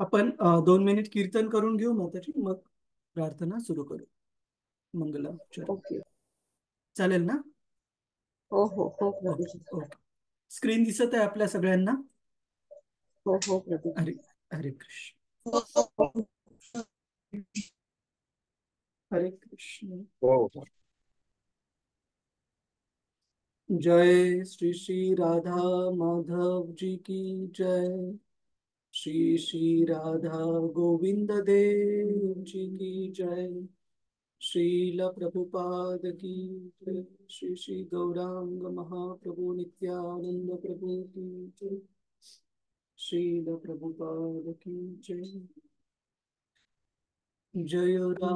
आपण 2 मिनिट कीर्तन करून घेऊ माताजी, मग प्रार्थना सुरू करू. मंगलाचरण. ओके. चालेल ना? हो हो हो ओके प्रभूजी. ओके. स्क्रीन दिसत आहे आपल्या सगळ्यांना? हो हो प्रभूजी. हरे हरे कृष्ण. हरे कृष्ण. हो. जय श्री श्री राधा माधव जी की जय. श्री श्री राधा गोविंद देव जी की जय. श्रील प्रभुपाद की जय. श्री श्री गौरांग महाप्रभु नित्यानंद प्रभु की जय. श्रील प्रभुपाद की जय. जय राधा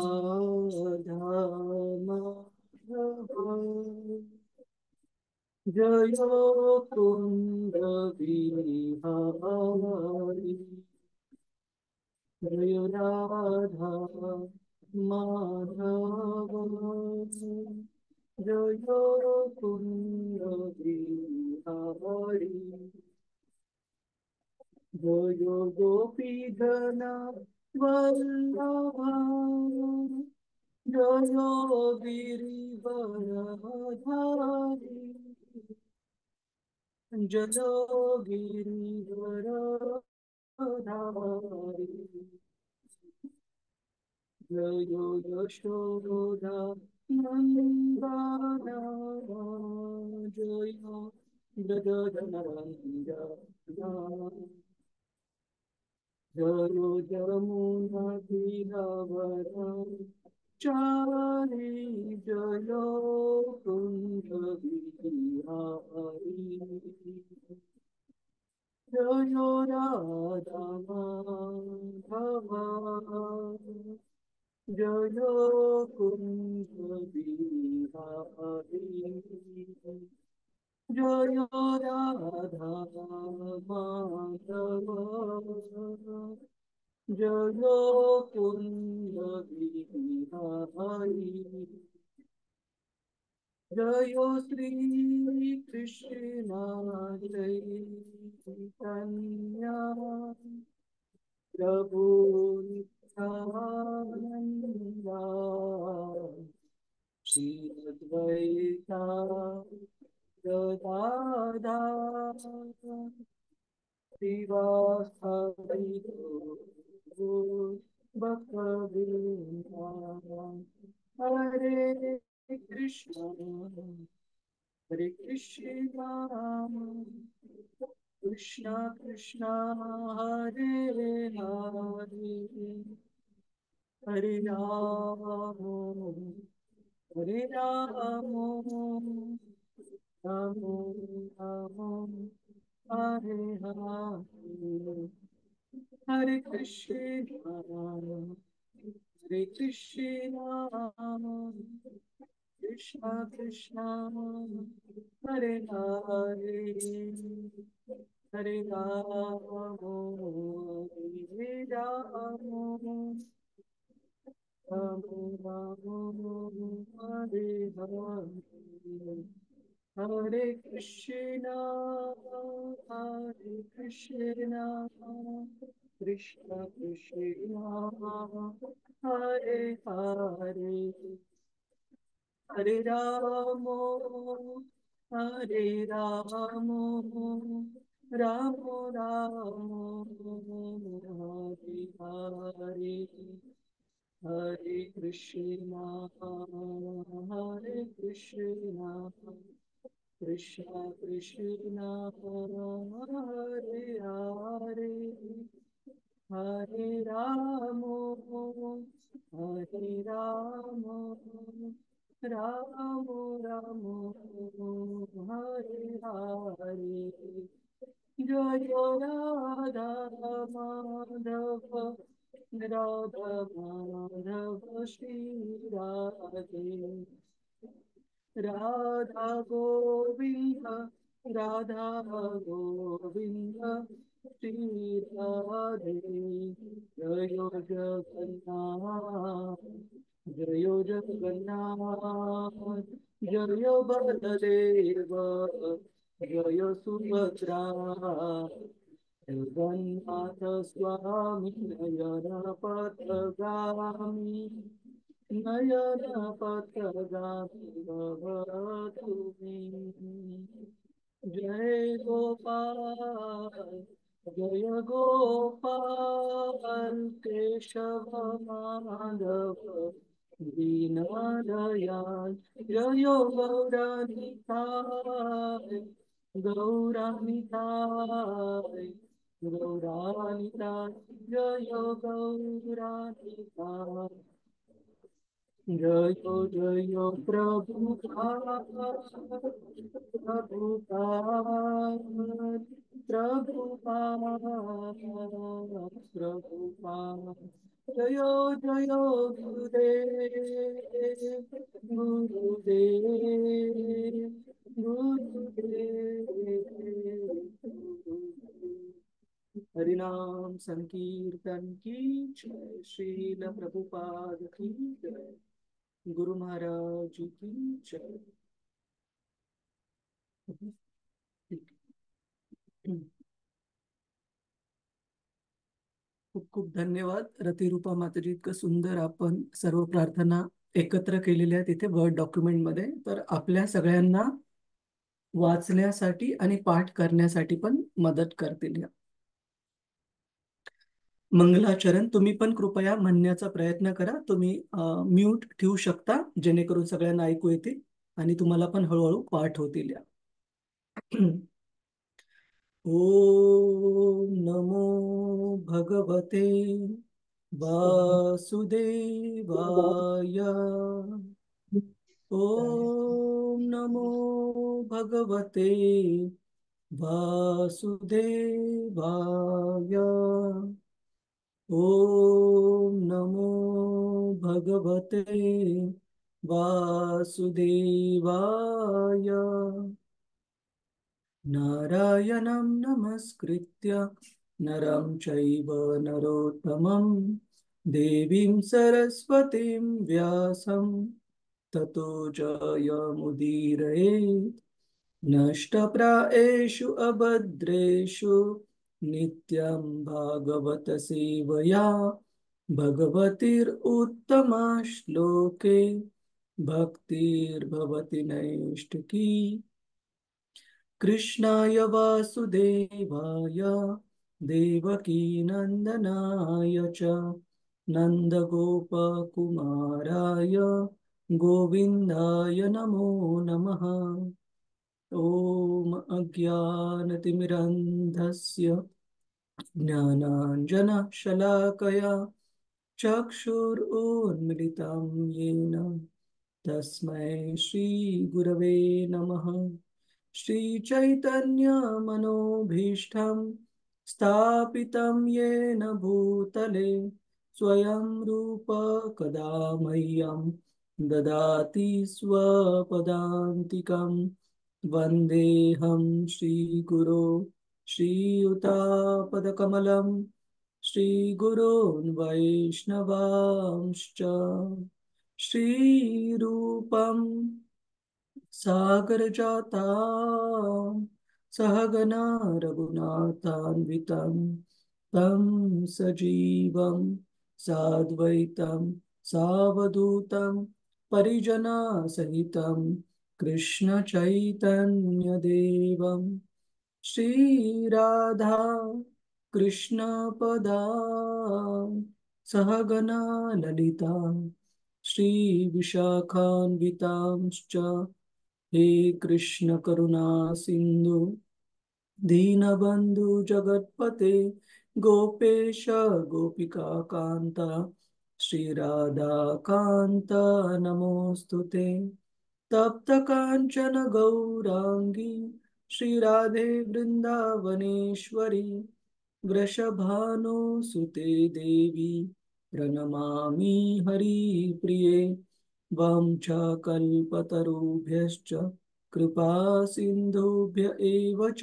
माधव जय कुंद बिहारी. जय राधा माधव जय कुंद बिहारी. जय गोपी जन वल्लभा जय गिरिवरधारी. जय गिरिवरधारी. जय यशोदा नंदना जय ब्रजनंदना. जय जमुना तीरवरचारी. जय कुंज बिहारी. जय राधा माधव जय कुंज बिहारी. जय राधा माधव जय कुंज बिहारी. जय श्री कृष्ण चैतन्य प्रभु नित्यानंद. श्री अद्वैता गदाधर श्रीवासादि भक्तवृंदा. हरे कृष्ण हरे कृष्ण कृष्ण कृष्ण हरे हरे. हरे राम हरे राम राम राम हरे हरे. हरे कृष्ण हरे कृष्ण कृष्ण कृष्ण हरे हरे. हरे राम हरे राम राम राम हरे हरे. हरे कृष्ण कृष्ण कृष्ण हरे हरे. हरे राम राम राम हरे हरे. हरे कृष्ण कृष्ण कृष्ण हरे हरे. हरे राम राम राम हरे हरे. जय राधा माधव राधा माधव श्री राधे. राधा गोविंद राधा गोविंद श्री राधे. जय जगन्नाथ जय जगन्नाथ जय बलदेव जय सुभद्रा. जगन्नाथ स्वामी नयन पथगामी नयन पथगामी भवतु मे जय गोपाल जय गोपाल केशव माधव दीनदयाल जय गौरनिताय गौरनिताय गौरानिताय जय गौरानिताय जय जय प्रभुपाद प्रभुपाद प्रभुपाद प्रभुपाद जय जय गुरुदेव गुरुदेव गुरुदेव हरिनाम संकीर्तन की जय श्रील प्रभुपाद की जय गुरु महाराज की जय खूप खूप धन्यवाद रतिरूपा माताजी. इतकं सुंदर आपण सर्व प्रार्थना एकत्र केलेल्या आहेत इथे वर्ड डॉक्युमेंट मध्ये, तर आपल्या सगळ्यांना वाचण्यासाठी आणि पाठ करण्यासाठी पण मदत करतील या. मंगलाचरण तुम्ही पण कृपया म्हणण्याचा प्रयत्न करा. तुम्ही म्यूट ठेवू शकता जेणेकरून सगळ्यांना ऐकू येतील आणि तुम्हाला पण हळूहळू पाठ होतील या. ओम नमो भगवते वासुदेवाय. ओम नमो भगवते वासुदेवाय. ओम नमो भगवते वासुदेवाय. नारायणं नमस्कृत्य नरं चैव नरोत्तमं देवीं सरस्वतीं व्यासं ततो जयमुदीरयेत्. नष्टप्रायेषु अभद्रेषु नित्यं भागवत सेवया भगवतीरुत्तमा श्लोके भक्तिर्भवति नैष्ठिकी. कृष्णाय वासुदेवाय देवकीनन्दनाय च नन्दगोपकुमाराय गोविन्दाय नमो नमः. ॐ अज्ञानतिमिरन्धस्य ज्ञानाञ्जनशलाकया चक्षुरुन्मिलितं येन तस्मै श्रीगुरवे नमः. श्रीचैतन्यमनोभीष्टं स्थापितं येन भूतले स्वयं रूप कदा मह्यं ददाति स्वपदान्तिकं. वन्देऽहं श्रीगुरो श्रीयुतापदकमलं श्रीगुरोन् वैष्णवांश्च. श्रीरूपं सागरजाता सहगना रघुनाथान्वितं तं सजीवं साद्वैतं सावधूतं परिजनसहितं कृष्णचैतन्यदेवं श्रीराधा कृष्णपदा सहगना ललिता श्रीविशाखान्वितांश्च. हे कृष्ण करुणा सिंधु दीनबंधु जगत्पते गोपेश गोपिका कांता श्रीराधा कांता नमोस्तुते. तप्त कांचन गौरांगी श्रीराधे वृंदावनेश्वरी वृषभानुसुते देवी प्रणमामि हरिप्रिये. वंशकल्पतरुभ्यश्च कृपा सिन्धुभ्य एव च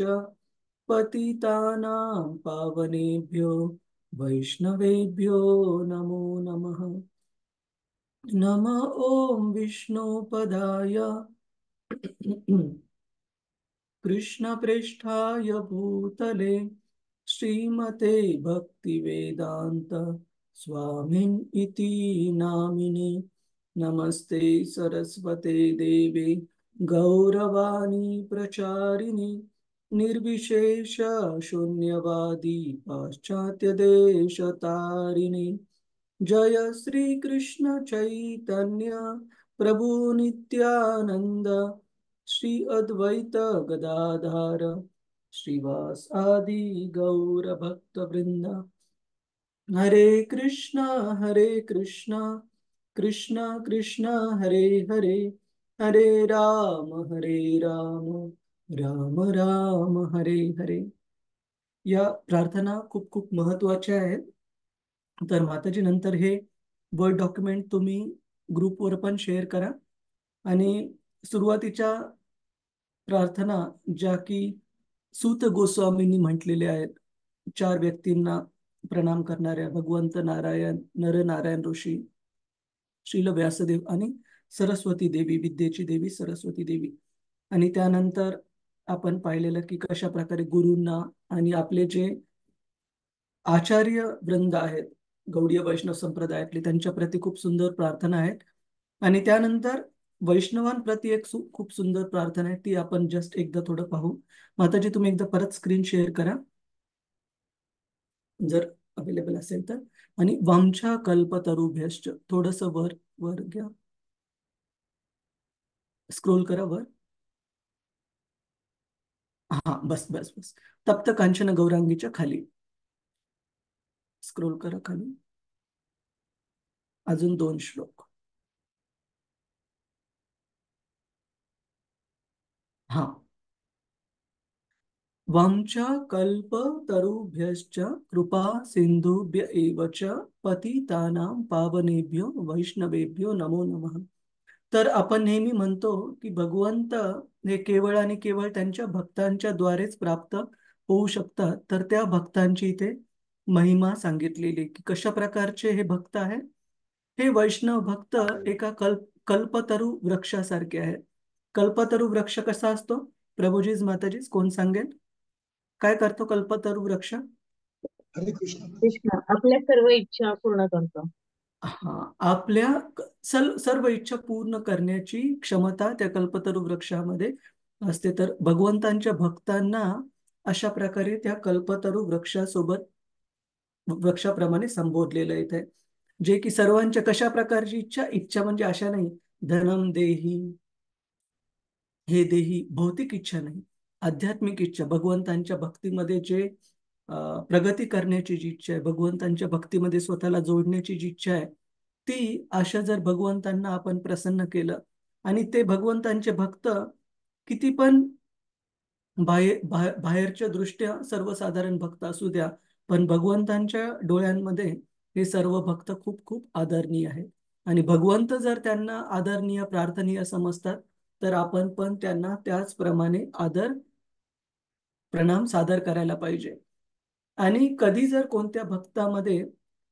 पतितानां पावनेभ्यो वैष्णवेभ्यो नमो नमः. नमः ॐ विष्णुपदाय कृष्णप्रेष्ठाय भूतले श्रीमते भक्तिवेदांत स्वामिन् इति नामिने। नमस्ते सरस्वते देवे गौरवाणी प्रचारिणे निर्विशेष शून्यवादी पाश्चात्य देश तारिणे। जय श्री कृष्ण चैतन्य प्रभु नित्यानंद श्री अद्वैत गदाधर श्रीवास आदि गौर भक्त वृंद। हरे कृष्णा कृष्णा कृष्णा हरे हरे, हरे राम राम राम हरे हरे। या प्रार्थना खूप खूप महत्वाच्या आहेत। तर माताजी नंतर हे वर्ड डॉक्युमेंट तुम्ही ग्रुपवर पण शेअर करा। आणि सुरुवातीच्या प्रार्थना ज्या की सूत गोस्वामींनी म्हटलेल्या आहेत, 4 व्यक्तींना प्रणाम करणाऱ्या भगवंत नारायण, नरनारायण ऋषी, श्रील व्यासदेव आणि सरस्वती देवी, विद्येची देवी सरस्वती देवी। आणि त्यानंतर आपण पाहिलेलं की कशा प्रकारे गुरूंना आणि आपले जे आचार्य वृंद आहेत गौडीय वैष्णव संप्रदायातले, त्यांच्या प्रती खूप सुंदर प्रार्थना आहेत। आणि त्यानंतर वैष्णवांप्रती एक खूप सुंदर प्रार्थना आहे, ती आपण जस्ट एकदा थोडं पाहू। माताजी तुम्ही एकदा परत स्क्रीन शेअर करा जर अवेलेबल असेल तर। आणि वामच्या कल्पतरुभ्यश्च थोडस वर वर घ्या, स्क्रोल करा वर। हा बस बस बस, तप्त कांचन गौरांगीच्या खाली स्क्रोल करा खाली, अजून 2 श्लोक। हा, वामच्या कल्पतरुभ्यश्च कृपा सिंधुभ्य एव च पतितानां पावनेभ्यो वैष्णवेभ्यो नमो नमः। तर आपण नेहमी म्हणतो की भगवंत हे केवळ आणि केवळ त्यांच्या भक्तांच्या द्वारेच प्राप्त होऊ शकतात। तर त्या भक्तांची इथे महिमा सांगितलेली की कशा प्रकारचे हे भक्त आहेत। हे वैष्णव भक्त एका कल्पतरू वृक्षासारखे आहेत। कल्पतरू वृक्ष कसा असतो प्रभुजीज माताजीज कोण सांगेल, काय करतो कल्पतरू वृक्ष? हरे कृष्ण कृष्ण आपल्या सर्व इच्छा पूर्ण करतो। हा, आपल्या सर्व इच्छा पूर्ण करण्याची क्षमता त्या कल्पतरू वृक्षामध्ये असते। तर भगवंतांच्या भक्तांना अशा प्रकारे त्या कल्पतरू वृक्षासोबत वृक्षाप्रमाणे संबोधलेलं येत आहे, जे की सर्वांच्या कशा प्रकारची इच्छा, इच्छा म्हणजे अशा नाही धनम देही हे देही, भौतिक इच्छा नाही, आध्यात्मिक इच्छा, भगवंतांच्या भक्तीमध्ये जे प्रगती करण्याची जी इच्छा आहे, भगवंतांच्या भक्तीमध्ये स्वतःला जोडण्याची जी इच्छा आहे, ती अशा जर भगवंतांना आपण प्रसन्न केलं आणि ते भगवंतांचे भक्त किती पण बाहेरच्या दृष्ट्या सर्वसाधारण भक्त असू द्या, पण भगवंतांच्या डोळ्यांमध्ये हे सर्व भक्त खूप खूप आदरणीय आहेत। आणि भगवंत जर त्यांना आदरणीय प्रार्थनीय समजतात, तर आपण पण त्यांना त्याचप्रमाणे आदर प्रणाम सादर करायला पाहिजे। आणि कधी जर कोणत्या भक्तामध्ये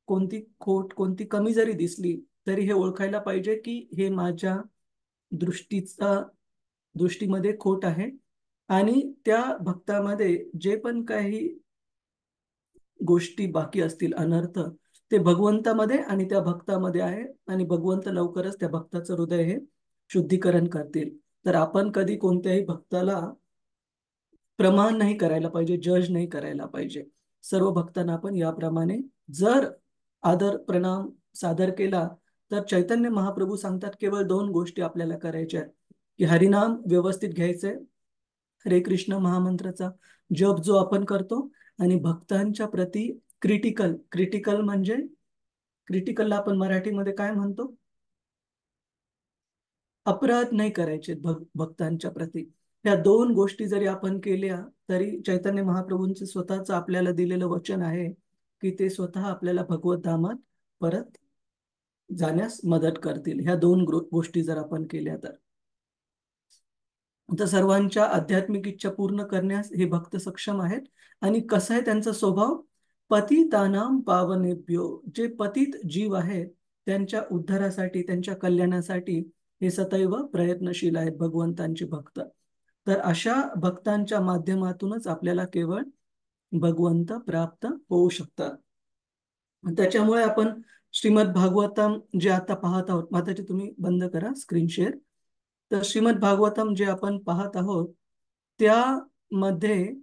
कोणती खोट, कोणती कमी जरी दिसली, तरी हे ओळखायला पाहिजे की हे माझ्या दृष्टीमध्ये खोट आहे। आणि त्या भक्तामध्ये जे पण काही गोष्टी बाकी असतील अनर्थ, ते भगवंतामध्ये आणि त्या भक्तामध्ये आहे। आणि भगवंत लवकरच त्या भक्ताचं हृदय हे शुद्धीकरण करतील। तर आपण कधी कोणत्याही भक्ताला प्रमाण नाही करायला पाहिजे, जज नाही करायला पाहिजे। सर्व भक्तांना आपण याप्रमाणे जर आदर प्रणाम सादर केला, तर चैतन्य महाप्रभू सांगतात केवळ 2 गोष्टी आपल्याला करायच्या आहेत, की हरिनाम व्यवस्थित घ्यायचंय, हरे कृष्ण महामंत्राचा जप जो आपण करतो, आणि भक्तांच्या प्रती क्रिटिकल, क्रिटिकल म्हणजे क्रिटिकलला आपण मराठीमध्ये काय म्हणतो, अपराध नाही करायचे भक्तांच्या प्रती। ह्या 2 गोष्टी जरी आपण केल्या, तरी चैतन्य महाप्रभूंचे स्वतःच आपल्याला दिलेलं वचन आहे की ते स्वतः आपल्याला भगवत धामात परत जाण्यास मदत करतील, ह्या 2 गोष्टी जर आपण केल्या तर सर्वांच्या आध्यात्मिक इच्छा पूर्ण करण्यास हे भक्त सक्षम आहेत। आणि कसं आहे त्यांचा स्वभाव, पतितानां पावनेभ्यो, जे पतित जीव आहेत त्यांच्या उद्धारासाठी, त्यांच्या कल्याणासाठी हे सदैव प्रयत्नशील आहेत भगवंतांचे भक्त। तर अशा भक्तांच्या माध्यमातूनच आपल्याला केवळ भगवंत प्राप्त होऊ शकतात. त्याच्यामुळे आपण श्रीमद भागवतम जे आता पाहत आहोत, माताजी तुम्ही बंद करा स्क्रीन शेअर. तर श्रीमद भागवतम जे आपण पाहत आहोत त्यामध्ये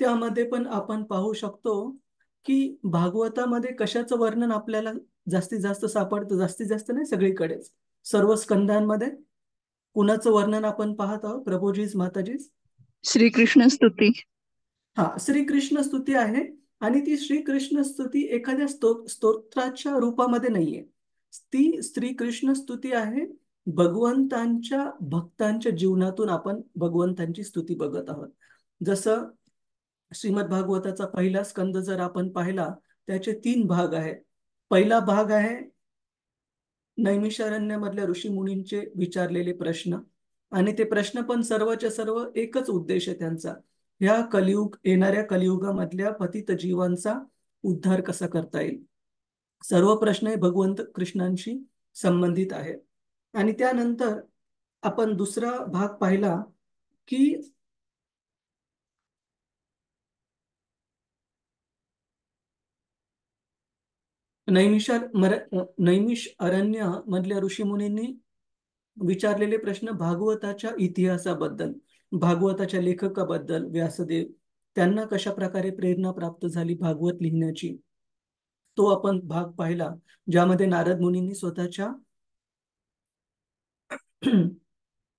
त्यामध्ये पण आपण पाहू शकतो की भागवतामध्ये कशाचं वर्णन आपल्याला जास्तीत जास्त सापडतं, जास्तीत जास्त नाही सगळीकडेच, सर्व स्कंदांमध्ये कुणाचं वर्णन आपण पाहत आहोत प्रभूजीच माताजीच? श्रीकृष्ण स्तुती. हा, श्रीकृष्ण स्तुती आहे. आणि ती श्रीकृष्ण स्तुती एखाद्या स्तोत्राच्या रूपामध्ये नाहीये, ती श्रीकृष्ण स्तुती आहे भगवंतांच्या भक्तांच्या जीवनातून आपण भगवंतांची स्तुती बघत आहोत. जसं श्रीमद भागवताचा पहिला स्कंद जर आपण पाहिला, त्याचे 3 भाग आहेत. पहिला भाग आहे नैमिषारण्यामधल्या ऋषी मुनींचे विचारलेले प्रश्न, आणि ते प्रश्न पण सर्वच्या सर्व एकच उद्देश आहे त्यांचा, ह्या येणाऱ्या कलियुगामधल्या पतित जीवांचा उद्धार कसा करता येईल. सर्व प्रश्न हे भगवंत कृष्णांशी संबंधित आहेत. आणि त्यानंतर आपण दुसरा भाग पाहिला की नैमिष अरण्य मधल्या ऋषीमुनींनी विचारलेले प्रश्न भागवताच्या इतिहासाबद्दल, भागवताच्या लेखकाबद्दल, व्यासदेव त्यांना कशा प्रकारे प्रेरणा प्राप्त झाली भागवत लिहिण्याची, तो आपण भाग पाहिला, ज्यामध्ये नारद मुनींनी स्वतःच्या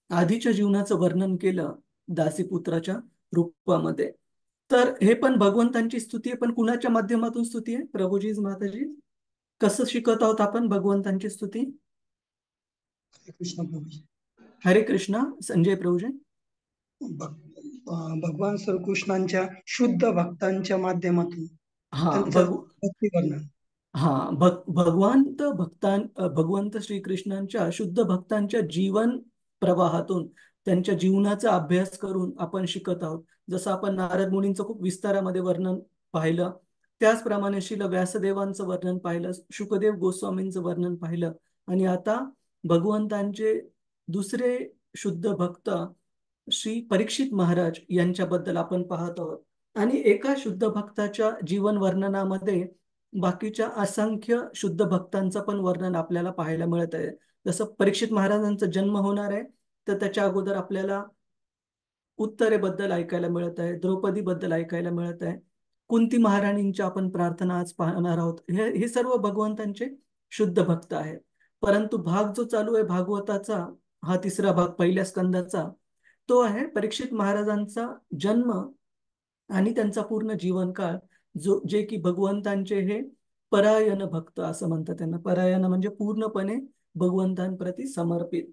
आधीच्या जीवनाचं वर्णन केलं दासीपुत्राच्या रूपामध्ये. तर हे पण भगवंतांची स्तुती आहे, पण कुणाच्या माध्यमातून स्तुती आहे प्रभूजी माताजी? कसं शिकत आहोत आपण भगवंतांची स्तुती? हरे कृष्ण प्रभूजी. हरे कृष्णा संजय प्रभूजी. भगवान श्रीकृष्णांच्या शुद्ध भक्तांच्या माध्यमातून हा भक्ती वर्णन. हा, भगवंत श्रीकृष्णांच्या शुद्ध भक्तांच्या जीवन प्रवाहातून, त्यांच्या जीवनाचा अभ्यास करून आपण शिकत आहोत. जसं आपण नारद मुनींचं खूप विस्तारामध्ये वर्णन पाहिलं, त्याचप्रमाणे श्रील व्यासदेवांचं वर्णन पाहिलं, शुकदेव गोस्वामींचं वर्णन पाहिलं, आणि आता भगवंतांचे दुसरे शुद्ध भक्त श्री परीक्षित महाराज यांच्याबद्दल आपण पाहत आहोत. आणि एका शुद्ध भक्ताच्या जीवन वर्णनामध्ये बाकीच्या असंख्य शुद्ध भक्तांचं पण वर्णन आपल्याला पाहायला मिळत आहे. जसं परीक्षित महाराजांचा जन्म होणार आहे, तर त्याच्या अगोदर आपल्याला उत्तरेबद्दल ऐकायला मिळत आहे, द्रौपदी बद्दल ऐकायला मिळत आहे, कुंती महाराणींच्या आपण प्रार्थना आज पाहणार आहोत. हे सर्व भगवंतांचे शुद्ध भक्त आहेत. परंतु भाग जो चालू आहे भागवताचा, हा तिसरा भाग पहिल्या स्कंदाचा, तो आहे परीक्षित महाराजांचा जन्म आणि त्यांचा पूर्ण जीवनकाळ, जे की भगवंतांचे हे परायण भक्त असं म्हणतात. त्यांना परायण म्हणजे पूर्णपणे भगवंतांप्रती समर्पित.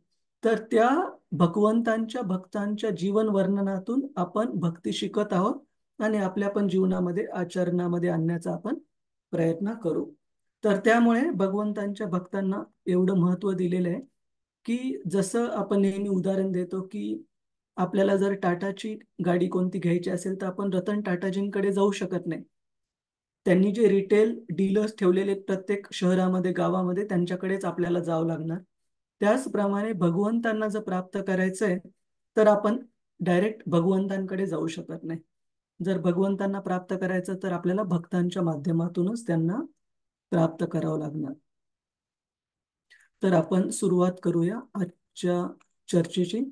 तर त्या भगवंतांच्या भक्तांच्या जीवन वर्णनातून आपण भक्ती शिकत आहोत आणि आपल्या पण जीवनामध्ये आचरणामध्ये आणण्याचा आपण प्रयत्न करू. तर त्यामुळे भगवंतांच्या भक्तांना एवढं महत्व दिलेलं आहे की जसं आपण नेहमी उदाहरण देतो की आपल्याला जर टाटाची गाडी कोणती घ्यायची असेल तर आपण रतन टाटाजींकडे जाऊ शकत नाही. त्यांनी जे रिटेल डीलर्स ठेवलेले प्रत्येक शहरामध्ये गावामध्ये, त्यांच्याकडेच आपल्याला जावं लागणार. त्याचप्रमाणे भगवंतांना जर प्राप्त करायचंय तर आपण डायरेक्ट भगवंतांकडे जाऊ शकत नाही. जर भगवंतांना प्राप्त करायचं तर आपल्याला भक्तांच्या माध्यमातूनच त्यांना प्राप्त करावं लागणार. तर आपण सुरुवात करूया आजच्या चर्चेची.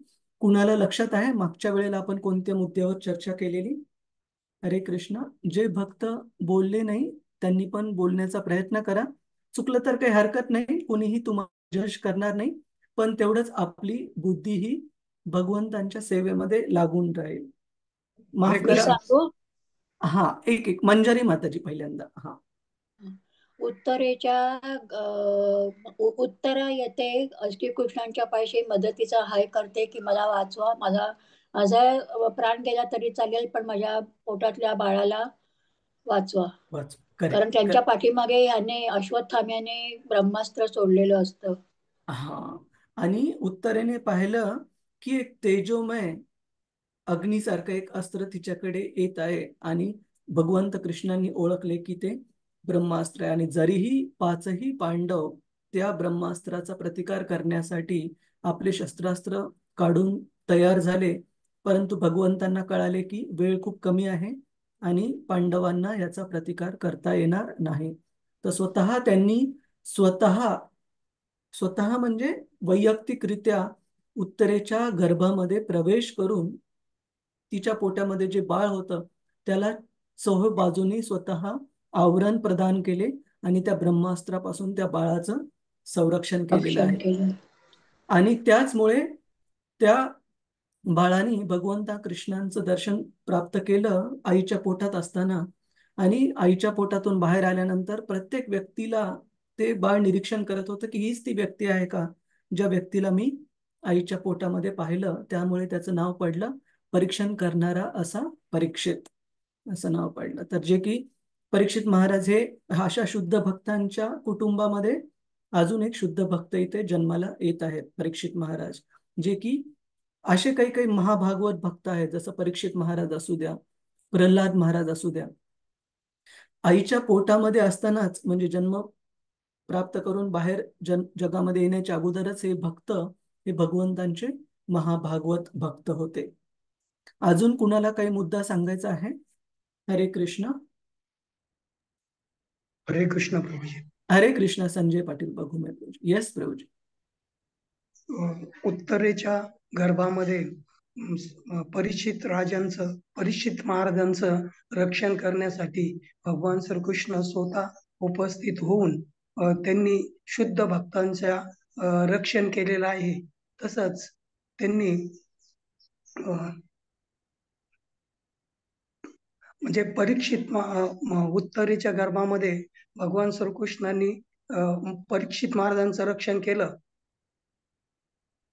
कुणाला लक्षात आहे मागच्या वेळेला आपण कोणत्या मुद्द्यावर चर्चा केलेली? हरे कृष्णा. जे भक्त बोलले नाही त्यांनी पण बोलण्याचा प्रयत्न करा. चुकलं तर काही हरकत नाही, कोणीही तुम्हाला जज करणार नाही, पण तेवढंच आपली बुद्धी ही भगवंतांच्या सेवेमध्ये लागून राहील. माफ हरे मी करा. सांगू? हा, एक मंजारी माताजी पहिल्यांदा. हा, उत्तरेच्या उत्तरा येते श्रीकृष्णांच्या पायी मदतीचा हाय करते की मला वाचवा, माझा प्राण गेला तरी चालेल पण माझ्या पोटातल्या बाळाला वाचवा. वाच. कारण करेक्ट. त्यांच्या पाठीमागे ह्याने अश्वत्थाम्याने ब्रह्मास्त्र सोडलेलं असतं. हा, आणि उत्तरेने पाहिलं की एक तेजोमय अग्नीसारखं एक अस्त्र तिच्याकडे येत आहे आणि भगवंत कृष्णांनी ओळखले की ते ब्रह्मास्त्र आहे. आणि जरीही 5ही पांडव त्या ब्रह्मास्त्राचा प्रतिकार करण्यासाठी आपले शस्त्रास्त्र काढून तयार झाले, परंतु भगवंतांना कळाले की वेळ खूप कमी आहे आणि पांडवांना याचा प्रतिकार करता येणार नाही. तर स्वतः त्यांनी स्वतः स्वतः म्हणजे वैयक्तिकरित्या उत्तरेच्या गर्भामध्ये प्रवेश करून तिच्या पोटामध्ये जे बाळ होतं त्याला चोह बाजूनी स्वतः आवरण प्रदान केले आणि त्या ब्रह्मास्त्रापासून त्या बाळाचं संरक्षण केलेलं रक्षण आहे. केलं. आणि त्याचमुळे त्या बाळाने भगवंता कृष्णांचं दर्शन प्राप्त केलं आईच्या पोटात असताना. आणि आईच्या पोटातून बाहेर आल्यानंतर प्रत्येक व्यक्तीला ते बाळ निरीक्षण करत होतं की हीच ती व्यक्ती आहे का ज्या व्यक्तीला मी आईच्या पोटामध्ये पाहिलं. त्यामुळे त्याचं नाव पडलं परीक्षण करणारा असा परीक्षित असं नाव पडलं. तर जे की परीक्षित महाराज हे अशा शुद्ध भक्तांच्या कुटुंबामध्ये अजून एक शुद्ध भक्त इथे जन्माला येत आहेत, परीक्षित महाराज. जे की असे काही काही महाभागवत भक्त आहेत, जसं परीक्षित महाराज असू द्या, प्रल्हाद महाराज असू द्या. आईच्या पोटामध्ये असतानाच म्हणजे जन्म प्राप्त करून बाहेर जगामध्ये येण्याच्या अगोदरच हे भक्त हे भगवंतांचे महाभागवत भक्त होते. अजून कुणाला काही मुद्दा सांगायचा आहे? हरे कृष्ण. हरे कृष्ण प्रभूजी. हरे कृष्ण. संजय पाटील बघूमे प्रभूजी. येस प्रभूजी. उत्तरेच्या गर्भामध्ये परीक्षित महाराजांचं रक्षण करण्यासाठी भगवान श्रीकृष्ण स्वतः उपस्थित होऊन त्यांनी शुद्ध भक्तांच्या रक्षण केलेलं आहे. तसंच त्यांनी म्हणजे उत्तरेच्या गर्भामध्ये भगवान श्रीकृष्णांनी परीक्षित महाराजांचं रक्षण केलं.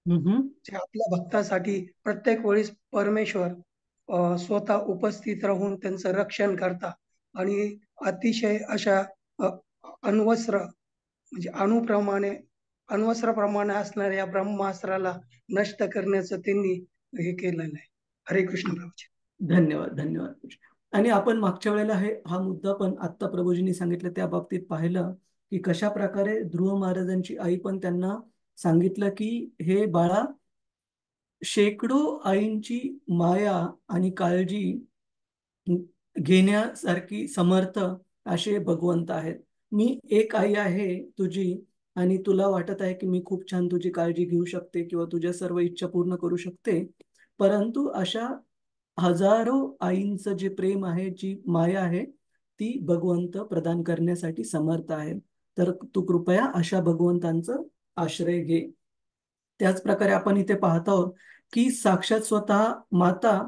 जे आपल्या भक्तासाठी प्रत्येक वेळेस परमेश्वर स्वतः उपस्थित राहून त्यांचं रक्षण करता आणि अतिशय अशा अण्वस्त्र म्हणजे अण्वस्त्राप्रमाणे असणाऱ्या या ब्रह्मास्त्राला नष्ट करण्याचं त्यांनी हे केलेलं आहे. हरे कृष्ण प्रभूजी. धन्यवाद धन्यवाद प्रभूजी. आणि आपण मागच्या वेळेला हा मुद्दा पण आत्ता प्रभूजींनी सांगितलं त्या बाबतीत पाहिलं की कशा प्रकारे ध्रुव महाराजांची आई पण त्यांना सांगितलं की हे बाळा, शेकडो आईंची माया आणि काळजी घेण्यासारखी समर्थ असे भगवंत आहेत. मी एक आई आहे तुझी आणि तुला वाटत आहे की मी खूप छान तुझी काळजी घेऊ शकते किंवा तुझ्या सर्व इच्छा पूर्ण करू शकते, परंतु अशा हजारो आईंचं जे प्रेम आहे, जी माया आहे, ती भगवंत प्रदान करण्यासाठी समर्थ आहे. तर तू कृपया अशा भगवंतांचं आश्रय घे. त्याच प्रकारे आपण इथे पाहतो की साक्षात स्वतः माता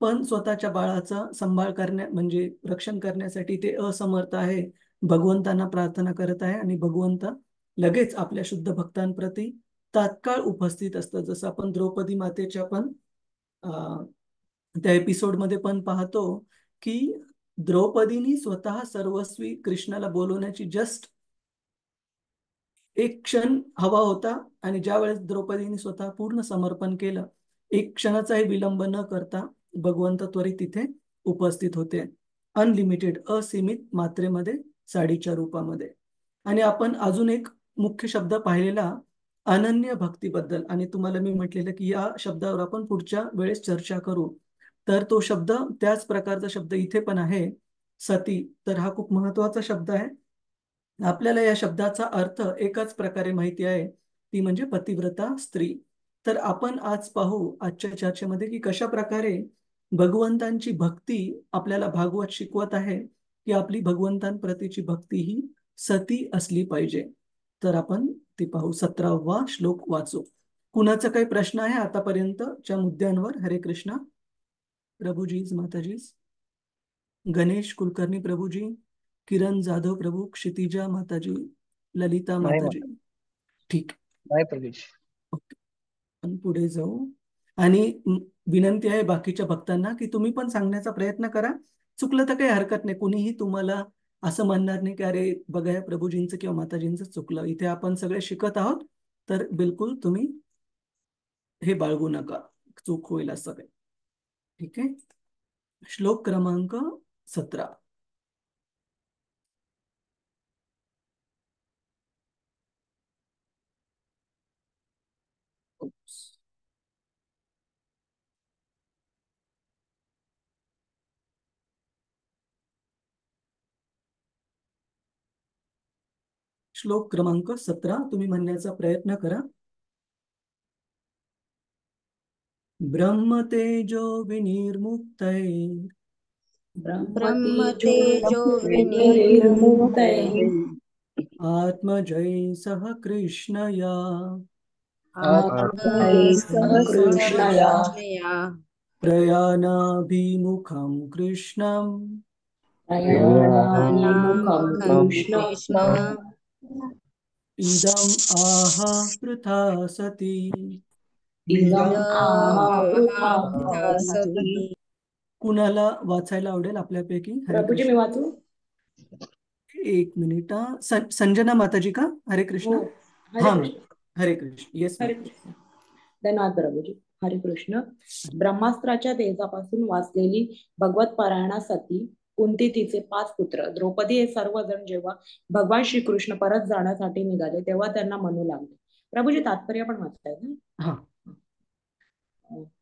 पण स्वतःच्या बाळाचा सांभाळ म्हणजे रक्षण करण्यासाठी ते असमर्थ आहे. भगवंतांना प्रार्थना करत आहे आणि भगवंत लगेच आपल्या शुद्ध भक्तांप्रती तात्काळ उपस्थित असतं. जसं आपण द्रौपदी मातेच्या पण त्या एपिसोडमध्ये पण पाहतो की द्रौपदीनी स्वतः सर्वस्वी कृष्णाला बोलवण्याची जस्ट एक क्षण हवा होता आणि ज्या वेळेस द्रौपदीने स्वतः पूर्ण समर्पण केलं, एक क्षणाचाही विलंब न करता भगवंत त्वरित तिथे उपस्थित होते, अनलिमिटेड असीमित मात्रेमध्ये साडीच्या रूपामध्ये. आणि आपण अजून एक मुख्य शब्द पाहिलेला अनन्य भक्तीबद्दल, आणि तुम्हाला मी म्हटलेलं की या शब्दावर आपण पुढच्या वेळेस चर्चा करू. तर तो शब्द त्याच प्रकारचा शब्द इथे पण आहे, सती. तर हा खूप महत्वाचा शब्द आहे. आपल्याला या शब्दाचा अर्थ एकाच प्रकारे माहिती आहे, ती म्हणजे पतिव्रता स्त्री. तर आपण आज पाहू आजच्या चर्चेमध्ये की कशा प्रकारे भगवंतांची भक्ती आपल्याला भागवत शिकवत आहे की आपली भगवंतांप्रतीची भक्ती ही सती असली पाहिजे. तर आपण ती पाहू. 17वा श्लोक वाचू. कुणाचा काही प्रश्न आहे आतापर्यंतच्या मुद्द्यांवर? हरे कृष्णा प्रभूजीज, माताजीज. गणेश कुलकर्णी प्रभुजी, किरण जाधव प्रभू, क्षितिजा माताजी, ललिता नाही माताजी. ठीक, नाही प्रभूजी. ओके, आपण पुढे जाऊ. आणि विनंती आहे बाकीच्या भक्तांना की तुम्ही पण सांगण्याचा प्रयत्न करा. चुकलं तर काही हरकत नाही, कुणीही तुम्हाला असं म्हणणार नाही की अरे बघा या प्रभूजींचं किंवा माताजींचं चुकलं. इथे आपण सगळे शिकत आहोत, तर बिलकुल तुम्ही हे बाळगू नका, चूक होईल असं काही. ठीक आहे. श्लोक क्रमांक 17. श्लोक क्रमांक 17 तुम्ही म्हणण्याचा प्रयत्न करा. ब्रह्मतेजो विनिर्मुक्तैः ब्रह्मतेजो विनिर्मुक्तैः आत्मजै सह कृष्णया आत्मजै सह कृष्णया प्रयाणाभिमुखं कृष्णम् प्रयाणाभिमुखं कृष्णम् इदम् आह पृथा सती. इदम् आह पृथा सती. कुणाला वाचायला आवडेल आपल्यापैकी? हरे प्रभूजी मी कृष्ण. वाचू? एक मिनिट. संजना माताजी का? हरे कृष्ण. हो. हरे हा कृष्ण. हरे कृष्ण. येस. हरे कृष्ण. धन्यवाद प्रभूजी. हरे कृष्ण. ब्रह्मास्त्राच्या तेजापासून वाचलेली भगवत पारायणा सती, कुंती, तिचे 5 पुत्र, द्रौपदी हे सर्वजण जेव्हा भगवान श्रीकृष्ण परत जाण्यासाठी निघाले तेव्हा त्यांना म्हणू लागले. प्रभूजी तात्पर्य पण वाचतायत ना? हा.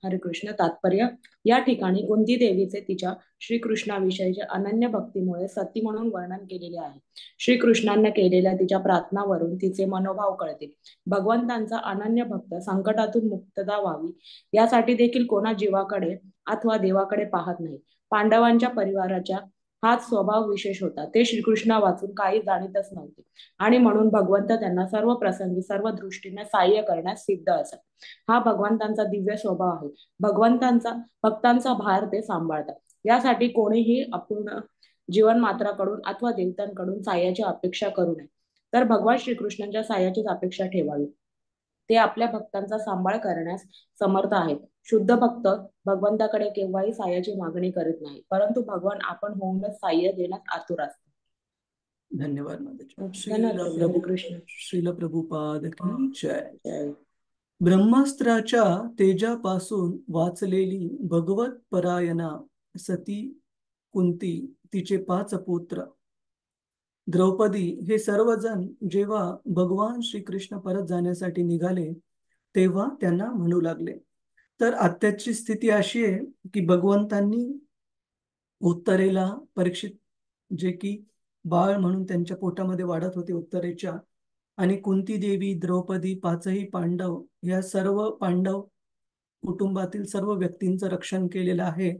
हरे कृष्ण. तात्पर्य: या ठिकाणी कुंती देवीचे तिच्या श्रीकृष्णाविषयीच्या अनन्य भक्तीमुळे सती म्हणून वर्णन केलेले आहे. श्रीकृष्णांना केलेल्या तिच्या प्रार्थनावरून तिचे मनोभाव कळतील. भगवंतांचा अनन्य भक्त संकटातून मुक्तता व्हावी यासाठी देखील कोणा जीवाकडे अथवा देवाकडे पाहत नाही. पांडवांच्या परिवाराच्या हाच स्वभाव विशेष होता. ते श्रीकृष्णा वाचून काही जाणीतच नव्हते आणि म्हणून भगवंत त्यांना सर्व प्रसंगी सर्व दृष्टीने सहाय्य करण्यास सिद्ध असत. हा भगवंतांचा दिव्य स्वभाव आहे. भगवंतांचा भक्तांचा भार ते सांभाळतात. यासाठी कोणीही अपूर्ण जीवन मात्राकडून अथवा देवतांकडून साह्याची अपेक्षा करू नये, तर भगवान श्रीकृष्णांच्या साह्याचीच अपेक्षा ठेवावी. ते आपल्या भक्तांचा सांभाळ करण्यास समर्थ आहेत. शुद्ध भक्त भगवंताकडे केव्हाही साह्याची मागणी करीत नाही, परंतु भगवान आपण होऊनच साह्य देण्यास आतुर असतात. धन्यवाद माताजी. धन्यवाद. हरे कृष्ण. श्रील प्रभुपाद की जय. जय. ब्रह्मास्त्राच्या तेजापासून वाचलेली भगवत परायणा सती, कुंती, तिचे 5 पुत्र, द्रौपदी हे सर्वजण जेव्हा भगवान श्रीकृष्ण परत जाण्यासाठी निघाले तेव्हा त्यांना म्हणू लागले. तर आत्ताची स्थिती अशी आहे की भगवंतांनी उत्तरेला परीक्षित, जे की बाळ म्हणून त्यांच्या पोटामध्ये वाढत होते उत्तरेच्या, आणि कुंती देवी, द्रौपदी, 5ही पांडव, या सर्व पांडव कुटुंबातील सर्व व्यक्तींचं रक्षण केलेलं आहे.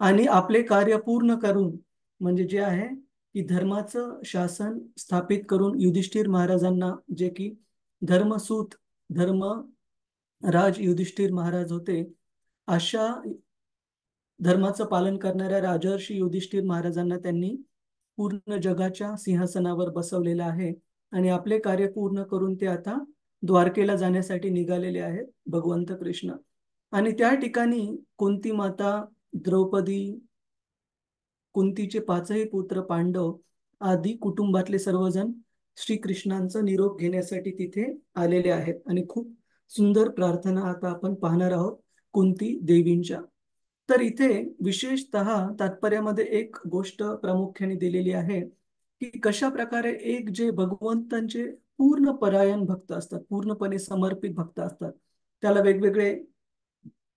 आणि आपले कार्य पूर्ण करून, म्हणजे जे आहे की धर्माचं शासन स्थापित करून, युधिष्ठिर महाराजांना, जे की धर्मसूत धर्म राज युधिष्ठिर महाराज होते, अशा धर्माचं पालन करणाऱ्या राजर्षी युधिष्ठिर महाराजांना त्यांनी पूर्ण जगाच्या सिंहासनावर बसवलेलं आहे. आणि आपले कार्य पूर्ण करून ते आता द्वारकेला जाण्यासाठी निघालेले आहेत भगवंत कृष्ण. आणि त्या ठिकाणी कुंती माता, द्रौपदी, कुंतीचे 5ही पुत्र पांडव आदी कुटुंबातले सर्वजण श्रीकृष्णांचा निरोप घेण्यासाठी तिथे आलेले आहेत. आणि खूप सुंदर प्रार्थना आता आपण पाहणार आहोत कुंती देवींच्या. तर इथे विशेषतः तात्पर्यामध्ये एक गोष्ट प्रामुख्याने दिलेली आहे की कशा प्रकारे एक जे भगवंतांचे पूर्ण परायण भक्त असतात, पूर्णपणे समर्पित भक्त असतात, त्याला वेगवेगळे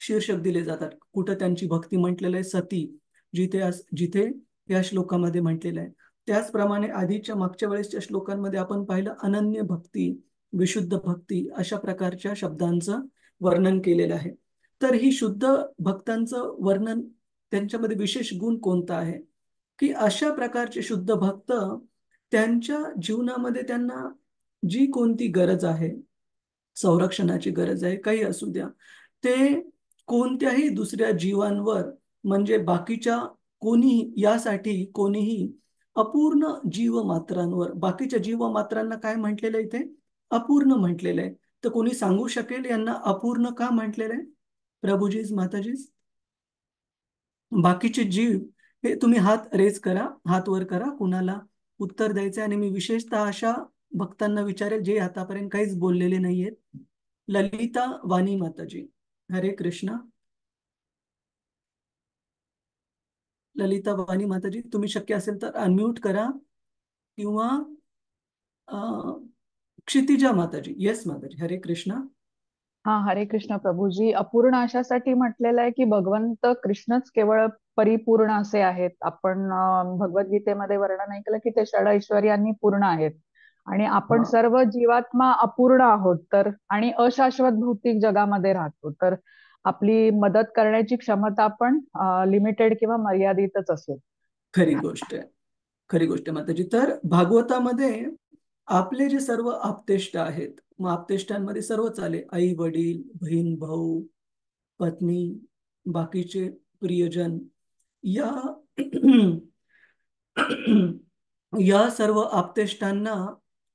शीर्षक दिले जातात. कुठं त्यांची भक्ती म्हटलेलं आहे सती, जिथे या श्लोकामध्ये म्हटलेलं आहे. त्याचप्रमाणे आधीच्या मागच्या वेळेसच्या श्लोकांमध्ये आपण पाहिलं अनन्य भक्ती, विशुद्ध भक्ती, अशा प्रकारच्या शब्दांचं वर्णन केलेलं आहे. तर ही शुद्ध भक्तांचं वर्णन, त्यांच्यामध्ये विशेष गुण कोणता आहे की अशा प्रकारचे शुद्ध भक्त त्यांच्या जीवनामध्ये त्यांना जी कोणती गरज आहे, संरक्षणाची गरज आहे, काही असू द्या, ते कोणत्याही दुसऱ्या जीवांवर, म्हणजे बाकीच्या यासाठी कोणीही अपूर्ण जीवमात्रांवर, बाकीच्या जीवमात्रांना काय म्हटलेलं आहे इथे? अपूर्ण म्हटलेलं आहे. तर कोणी सांगू शकेल यांना अपूर्ण का म्हटलेलं आहे? प्रभूजीज, माताजीज, बाकीचे जीव, हे तुम्ही हात रेज करा, हात वर करा, कुणाला उत्तर द्यायचं. आणि मी विशेषतः अशा भक्तांना विचारेल जे आतापर्यंत काहीच बोललेले नाहीयेत. ललिता वाणी माताजी, हरे कृष्णा. ललिता वाणी माताजी, तुम्ही शक्य असेल तर अनम्यूट करा, किंवा क्षितिजा माताजी. येस माताजी, हरे कृष्णा. हा, हरे कृष्ण प्रभूजी. अपूर्ण अशासाठी म्हटलेलं आहे की भगवंत कृष्णच केवळ परिपूर्ण असे आहेत. आपण भगवद्गीतेमध्ये वर्णन ऐकलं की ते षड ऐश्वर्यांनी पूर्ण आहेत. आणि आपण हा. सर्व जीवात्मा अपूर्ण आहोत तर, आणि अशाश्वत भौतिक जगामध्ये राहतो, तर आपली मदत करण्याची क्षमता पण लिमिटेड किंवा मर्यादितच असेल. खरी गोष्ट आहे, खरी गोष्ट आहे माताजी. तर भागवतामध्ये आपले जे सर्व आप्तेष्ट आहेत, मग आप्तेष्टांमध्ये सर्वच आले, आई वडील, बहीण भाऊ, पत्नी, बाकीचे प्रियजन, या या सर्व आप्तेष्टांना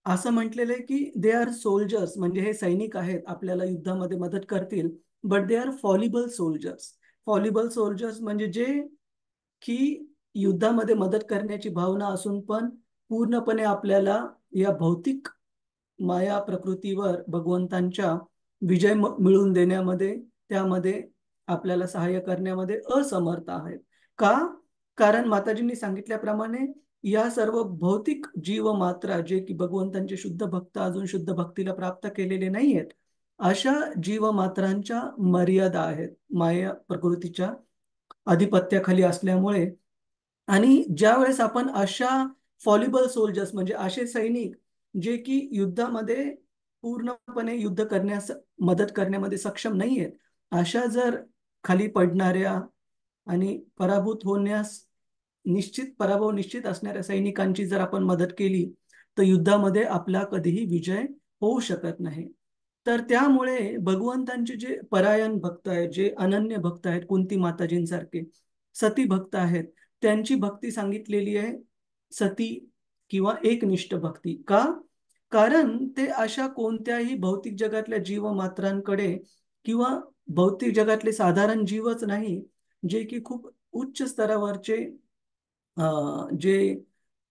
असं म्हटलेलं आहे की दे आर सोल्जर्स, म्हणजे हे सैनिक आहेत, आपल्याला युद्धामध्ये मदत करतील, but they are fallible soldiers. Fallible soldiers म्हणजे जे की युद्धामध्ये मदत करण्याची भावना असून पण पूर्णपणे आपल्याला या भौतिक माया प्रकृतीवर भगवंतांच्या विजय मिळवून देण्यामध्ये, त्यामध्ये आपल्याला सहाय्य करण्यामध्ये असमर्थ आहेत. का? कारण माताजींनी सांगितल्याप्रमाणे या सर्व भौतिक जीव मात्रा, जे की भगवंतांचे शुद्ध भक्त अजून शुद्ध भक्तीला प्राप्त केलेले नाही आहेत, अशा जीवमात्रांच्या मर्यादा आहेत माया प्रकृतीच्या आधिपत्याखाली असल्यामुळे. आणि ज्या वेळेस आपण अशा फॉलिबल सोल्जर्स, म्हणजे असे सैनिक जे की युद्धामध्ये पूर्णपणे युद्ध करण्यास मदत करण्यामध्ये सक्षम नाही आहेत, अशा जर खाली पडणाऱ्या आणि पराभूत होण्यास पराभव निश्चित असणाऱ्या सैनिकांची जर आपण मदत केली, तर युद्धामध्ये आपला कधीही विजय होऊ शकत नाही. तर त्यामुळे भगवंतांचे जे परायण भक्त आहेत, जे अनन्य भक्त आहेत, कुंती माताजींसारखे सती भक्त आहेत, त्यांची भक्ती सांगितलेली आहे सती किंवा एकनिष्ठ भक्ती. का? कारण ते अशा कोणत्याही भौतिक जगातल्या जीवमात्रांकडे किंवा भौतिक जगातले साधारण जीवच नाही, जे की खूप उच्च स्तरावरचे जे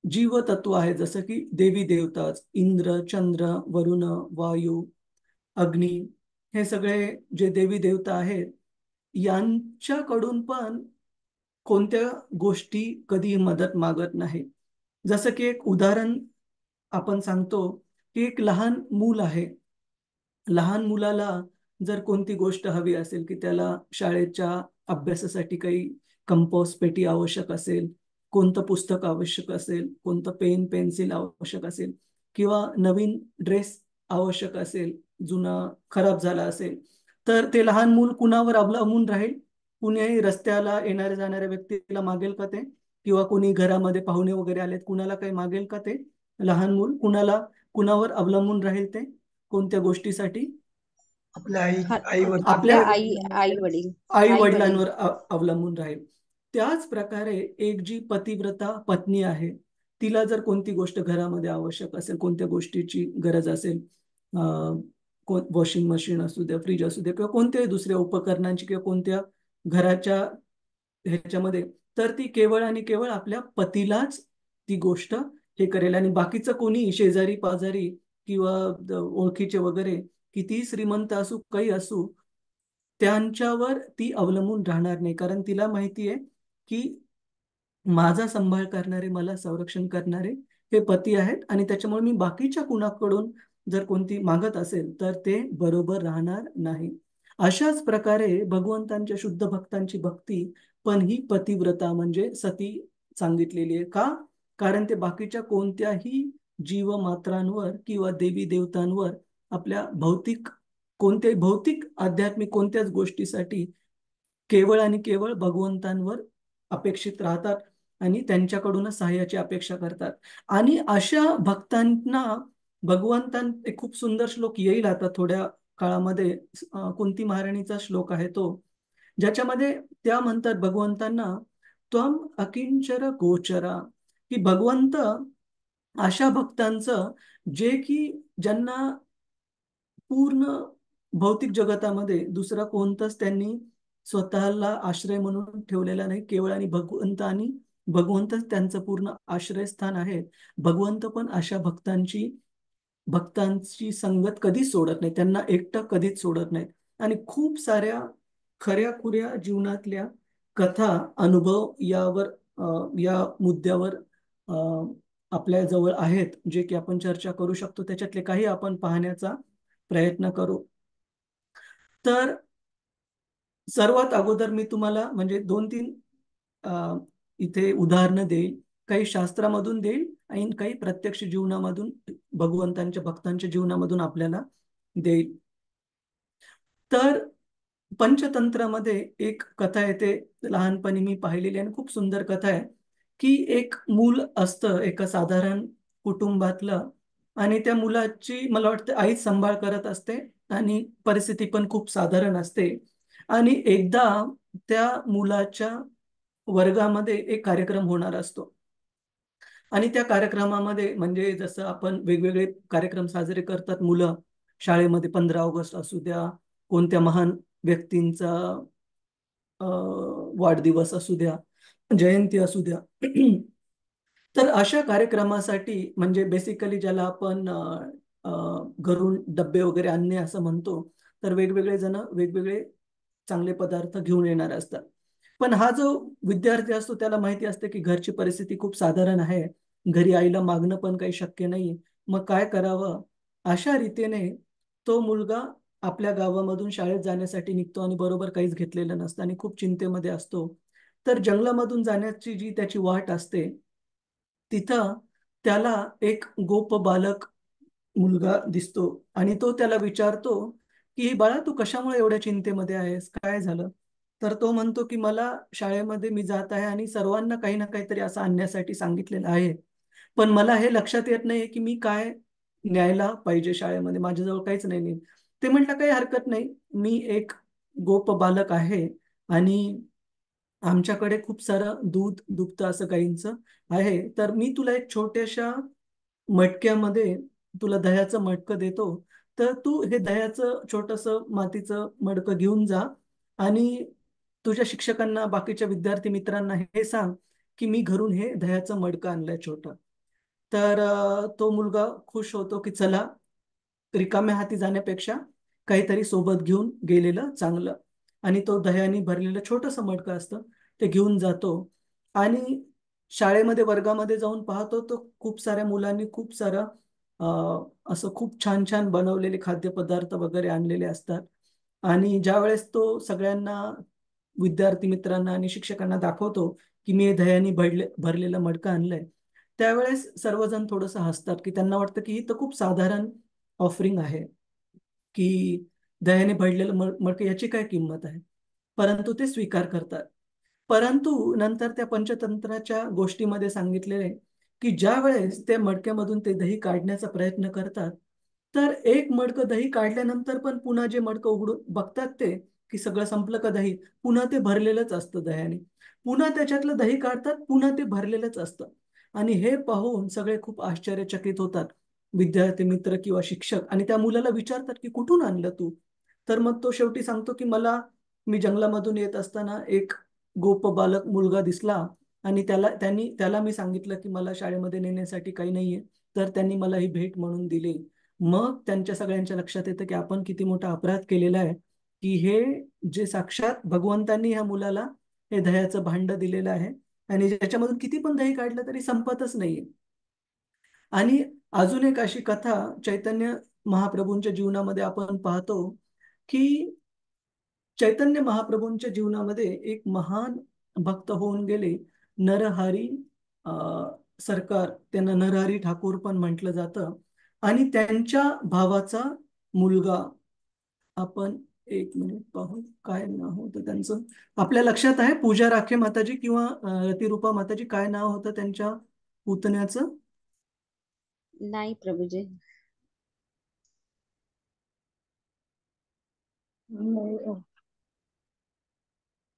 जीवतत्व आहे, जसं की देवी देवताच, इंद्र, चंद्र, वरुण, वायू, अग्नी, हे सगळे जे देवी देवता आहेत, यांच्याकडून पण कोणत्या गोष्टी कधी मदत मागत नाही. जसं की एक उदाहरण आपण सांगतो की एक लहान मूल आहे, लहान मुलाला जर कोणती गोष्ट हवी असेल, की त्याला शाळेच्या अभ्यासासाठी काही कंपास पेटी आवश्यक असेल, कोणतं पुस्तक आवश्यक असेल, कोणतं पेन पेन्सिल आवश्यक असेल, किंवा नवीन ड्रेस आवश्यक असेल, जुना खराब झाला असेल, तर ते लहान मूल कुणावर अवलंबून राहील? कुणीही रस्त्याला येणाऱ्या जाणाऱ्या व्यक्तीला मागेल का ते? किंवा कोणी घरामध्ये पाहुणे वगैरे आलेत, कुणाला काही मागेल का ते लहान मूल? कुणावर अवलंबून राहील ते कोणत्या गोष्टीसाठी? आपल्या आई हा, आईवरती. आपल्या आपल्या आई वडील. आई आई वडील. वडिलांवर अवलंबून राहील. त्याच प्रकारे एक जी पतिव्रता पत्नी आहे, तिला जर कोणती गोष्ट घरामध्ये आवश्यक असेल, कोणत्या गोष्टीची गरज असेल, वॉशिंग मशीन असू द्या, फ्रीज असू द्या, किंवा कोणत्याही दुसऱ्या उपकरणांची, किंवा कोणत्या घराच्या ह्याच्यामध्ये, तर ती केवळ आणि केवळ आपल्या पतीलाच ती गोष्ट हे करेल. आणि बाकीचं कोणी शेजारी पाजारी किंवा ओळखीचे वगैरे किती श्रीमंत असू, काही असू, त्यांच्यावर ती अवलंबून राहणार नाही. कारण तिला माहिती आहे की माझा सांभाळ करणारे, मला संरक्षण करणारे हे पती आहेत, आणि त्याच्यामुळे मी बाकीच्या कुणाकडून जर कोणती मागत असेल तर ते बरोबर राहणार नाही. अशाच प्रकारे भगवंतांच्या शुद्ध भक्तांची भक्ती पण ही पतिव्रता म्हणजे सती सांगितलेली आहे. का? कारण ते बाकीच्या कोणत्याही जीवमात्रांवर किंवा देवी देवतांवर, आपल्या कोणत्याही भौतिक आध्यात्मिक कोणत्याच गोष्टीसाठी केवळ आणि केवळ भगवंतांवर अपेक्षित राहतात आणि त्यांच्याकडूनच सहाय्याची अपेक्षा करतात. आणि अशा भक्तांना एक खूप सुंदर श्लोक येईल आता थोड्या काळामध्ये, कुंती महाराणीचा श्लोक आहे तो, ज्याच्यामध्ये त्या म्हणतात भगवंतांना, त्वम अकिंचर गोचरा, की भगवंत अशा भक्तांचं ज्यांना पूर्ण भौतिक जगतामध्ये दुसरा कोणताच त्यांनी स्वतःला आश्रय म्हणून ठेवलेला नाही, केवळ आणि भगवंतच त्यांचं पूर्ण आश्रयस्थान आहे. भगवंत पण अशा भक्तांची संगत कधीच सोडत नाही, त्यांना एकटं कधीच सोडत नाहीत. आणि खूप साऱ्या खऱ्या खुऱ्या जीवनातल्या कथा, अनुभव या मुद्द्यावर आपल्या जवळ आहेत, जे की आपण चर्चा करू शकतो. त्याच्यातले काही आपण पाहण्याचा प्रयत्न करू. तर सर्वात अगोदर मी तुम्हाला म्हणजे 2-3 इथे उदाहरणं देईल काही शास्त्रामधून देईल आणि काही प्रत्यक्ष जीवनामधून, भगवंतांच्या भक्तांच्या जीवनामधून आपल्याला देईल. तर पंचतंत्रामध्ये एक कथा येते, लहानपणी मी पाहिलेली आणि खूप सुंदर कथा आहे, की एक मूल असतं एका साधारण कुटुंबातलं, आणि त्या मुलाची मला वाटतं आई सांभाळ करत असते आणि परिस्थिती पण खूप साधारण असते. आणि एकदा त्या मुलाच्या वर्गामध्ये एक कार्यक्रम होणार असतो, आणि त्या कार्यक्रमामध्ये म्हणजे जसं आपण वेगवेगळे कार्यक्रम साजरे करतात मुलं शाळेमध्ये, 15 ऑगस्ट असू द्या, कोणत्या महान व्यक्तींचा वाढदिवस असू द्या, जयंती असू द्या. तर अशा कार्यक्रमासाठी म्हणजे बेसिकली ज्याला आपण घरून डब्बे वगैरे आणणे असं म्हणतो, तर वेगवेगळे जण वेगवेगळे चांगले पदार्थ घेऊन येणार असतात. पण हा जो विद्यार्थी असतो त्याला माहिती असते की घरची परिस्थिती खूप साधारण आहे, घरी आईला मागणं पण काही शक्य नाही, मग काय करावं. अशा रीतीने तो मुलगा आपल्या गावामधून शाळेत जाण्यासाठी निघतो आणि बरोबर काहीच घेतलेलं नसतं आणि खूप चिंतेमध्ये असतो. तर जंगलामधून जाण्याची जी त्याची वाट असते, तिथं त्याला एक गोप बालक मुलगा दिसतो आणि तो त्याला विचारतो की बाळा, तू कशामुळे एवढ्या चिंतेमध्ये आहेस, काय झालं. तर तो म्हणतो की मला शाळेमध्ये मी जात आहे आणि सर्वांना काही ना काहीतरी असं आणण्यासाठी सांगितलेलं आहे, पण मला हे लक्षात येत नाहीये की मी काय न्यायला पाहिजे शाळेमध्ये, माझ्याजवळ काहीच नाही. ते म्हटलं काही हरकत नाही, मी एक गोप बालक आहे आणि आमच्याकडे खूप सारं दूध दुभतं असं गाईंचं आहे, तर मी तुला एक छोट्याशा मटक्यामध्ये तुला दह्याचं मटकं देतो. तर तू हे दह्याचं छोटंसं मातीचं मडकं घेऊन जा आणि तुझ्या शिक्षकांना, बाकीच्या विद्यार्थी मित्रांना हे सांग की मी घरून हे दह्याचं मडकं आणलंय छोटं. तर तो मुलगा खुश होतो की चला, रिकाम्या हाती जाण्यापेक्षा काहीतरी सोबत घेऊन गेलेलं चांगलं. आणि तो दह्याने भरलेलं छोटंसं मडकं असतं, ते घेऊन जातो आणि शाळेमध्ये वर्गामध्ये जाऊन पाहतो तो खूप साऱ्या मुलांनी खूप सारं असं खूप छान छान बनवलेले खाद्यपदार्थ वगैरे आणलेले असतात. आणि ज्या वेळेस तो सगळ्यांना, विद्यार्थी मित्रांना आणि शिक्षकांना दाखवतो की मी हे दह्याने भरलेलं मडकं आणलंय, त्यावेळेस सर्वजण थोडंसं हसतात की त्यांना वाटतं की ही तर खूप साधारण ऑफरिंग आहे, की दह्याने भरलेलं मडकं याची काय किंमत आहे. परंतु ते स्वीकार करतात. परंतु नंतर त्या पंचतंत्राच्या गोष्टीमध्ये सांगितलेले आहे की ज्या वेळेस त्या मडक्यामधून ते दही काढण्याचा प्रयत्न करतात, तर एक मडकं दही काढल्यानंतर पण पुन्हा जे मडकं उघडून बघतात ते की सगळं संपलं का दही, पुन्हा ते भरलेलंच असतं दह्याने. पुन्हा त्याच्यातलं दही काढतात, पुन्हा ते भरलेलंच असतं. आणि हे पाहून सगळे खूप आश्चर्यचकित होतात, विद्यार्थी मित्र किंवा शिक्षक, आणि त्या मुलाला विचारतात की कुठून आणलं तू. तर मग तो शेवटी सांगतो की मला, मी जंगलामधून येत असताना एक गोप बालक मुलगा दिसला आणि त्याला मी सांगितलं की मला शाळेमध्ये नेण्यासाठी काही नाहीये, तर त्यांनी मला ही भेट म्हणून दिली. मग त्यांच्या सगळ्यांच्या लक्षात येतं की आपण किती मोठा अपराध केलेला आहे, की हे जे साक्षात भगवंतांनी ह्या मुलाला हे दह्याचं भांड दिलेलं आहे आणि ज्याच्यामधून किती पण दही काढलं तरी संपतच नाहीये. आणि अजून एक अशी कथा चैतन्य महाप्रभूंच्या जीवनामध्ये आपण पाहतो, की चैतन्य महाप्रभूंच्या जीवनामध्ये एक महान भक्त होऊन गेले, नरहरी सरकार, त्यांना नरहरी ठाकूर पण म्हटलं जातं. आणि त्यांच्या भावाचा मुलगा, आपण एक मिनिट पाहू काय नाव होतं त्यांचं, आपल्या लक्षात आहे पूजा राखे माताजी किंवा रतिरूपा माताजी, काय नाव होतं त्यांच्या पुतण्याचं. नाही प्रभूजी.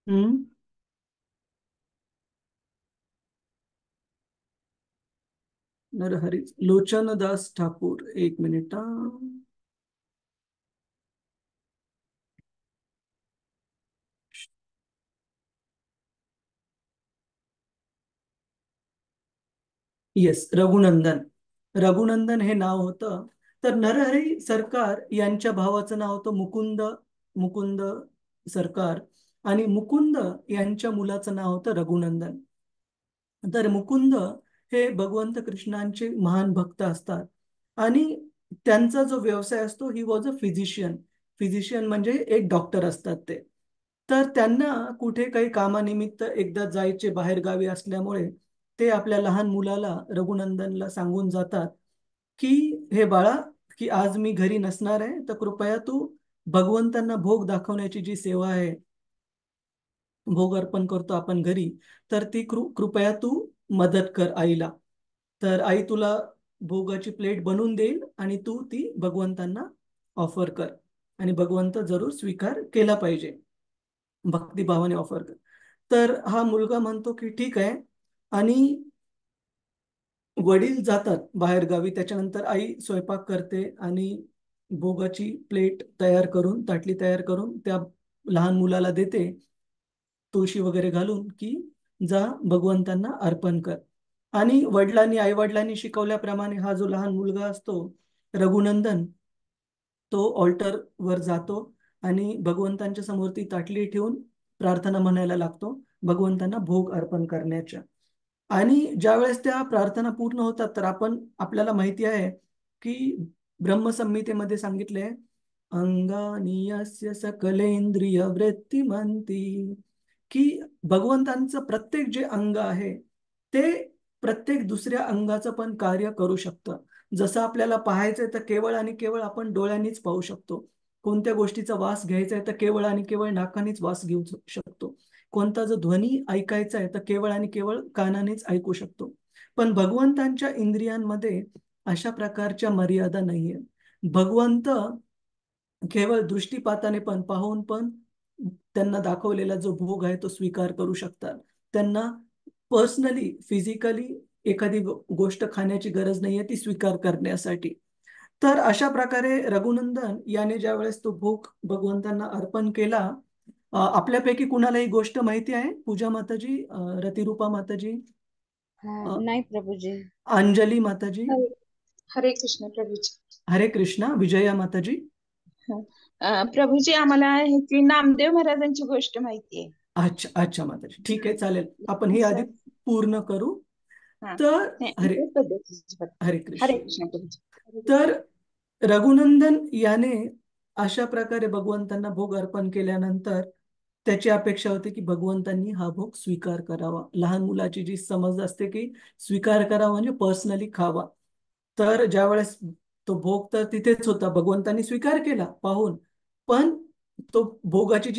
हम्म नरहरी लोचनदास ठाकूर, एक मिनिट येस, रघुनंदन. रघुनंदन हे नाव होतं. तर नरहरी सरकार यांच्या भावाचं नाव होतं मुकुंद, मुकुंद सरकार. आणि मुकुंद यांच्या मुलाचं नाव होतं रघुनंदन. तर मुकुंद हे भगवंत कृष्णांचे महान भक्त असतात आणि त्यांचा जो व्यवसाय असतो, he was a physician. Physician म्हणजे एक डॉक्टर असतात ते. तर त्यांना कुठे काही कामानिमित्त एकदा जायचे बाहेर गावी असल्यामुळे ते आपल्या लहान मुलाला रघुनंदनला सांगून जातात की हे बाळा, की आज मी घरी नसणार आहे, तर कृपया तू भगवंतांना भोग दाखवण्याची जी सेवा आहे, भोग अर्पण करतो आपण घरी, तर ती कृपया तू मदत कर आईला. तर आई तुला भोगाची प्लेट बनवून देईल आणि तू ती भगवंतांना ऑफर कर, आणि भगवंत जरूर स्वीकार केला पाहिजे, भक्तिभावाने ऑफर कर. तर हा मुलगा म्हणतो की ठीक आहे. आणि वडील जातात बाहेर गावी. त्याच्यानंतर आई स्वयंपाक करते आणि भोगाची प्लेट तयार करून, ताटली तयार करून त्या लहान मुलाला देते, तुळशी वगैरे घालून, की जा भगवंतांना अर्पण कर. आणि वडिलांनी, आई वडिलांनी शिकवल्याप्रमाणे हा जो लहान मुलगा असतो रघुनंदन, तो ऑल्टर वर जातो आणि भगवंतांच्या समोर ती ताटली ठेवून प्रार्थना म्हणायला लागतो भगवंतांना भोग अर्पण करण्याच्या. आणि ज्यावेळेस त्या प्रार्थना पूर्ण होतात, तर आपल्याला माहिती आहे की ब्रह्मसंहितेमध्ये सांगितले, अंगानी यस्य सकलेंद्रिय वृत्तिमंती, की भगवंतांचं प्रत्येक जे अंग आहे ते प्रत्येक दुसऱ्या अंगाचं पण कार्य करू शकतं. जसं आपल्याला पाहायचंय तर केवळ आणि केवळ आपण डोळ्यांनीच पाहू शकतो. कोणत्या गोष्टीचा वास घ्यायचा आहे तर केवळ आणि केवळ नाकानेच वास घेऊ शकतो. कोणता जो ध्वनी ऐकायचा आहे तर केवळ आणि केवळ कानानेच ऐकू शकतो. पण भगवंतांच्या इंद्रियांमध्ये अशा प्रकारच्या मर्यादा नाहीये. भगवंत केवळ दृष्टीपाताने पण, पाहून पण त्यांना दाखवलेला जो भोग आहे तो स्वीकार करू शकतात. त्यांना पर्सनली, फिजिकली एखादी गोष्ट खाण्याची गरज नाहीये ती स्वीकार करण्यासाठी. तर अशा प्रकारे रघुनंदन याने ज्या वेळेस तो भोग भगवंतांना अर्पण केला, आपल्यापैकी कुणाला ही गोष्ट माहिती आहे? पूजा माताजी, रतिरूपा माताजी, नाही प्रभूजी. अंजली माताजी, हरे हरे कृष्ण प्रभूजी. हरे कृष्णा, विजया माताजी. प्रभूजी, आम्हाला ह्याची नामदेव महाराजांची गोष्ट माहिती आहे. अच्छा अच्छा माताजी, ठीक आहे, चालेल. आपण ही आधी पूर्ण करू. हा. तर नाही, हरे इतर पद्धतीची बघा. हरे हरे कृष्ण. कृष्ण प्रभूजी. तर रघुनंदन याने अशा प्रकारे भगवंतांना भोग अर्पण केल्यानंतर त्याची अपेक्षा होती की भगवंतांनी हा भोग स्वीकार करावा. लहान मुलाची जी समज असते की स्वीकार करावा म्हणजे पर्सनली खावा. तर ज्यावेळेस तो भोग तर तिथेच होता, भगवंतांनी स्वीकार केला पाहून, पण तो भोगाची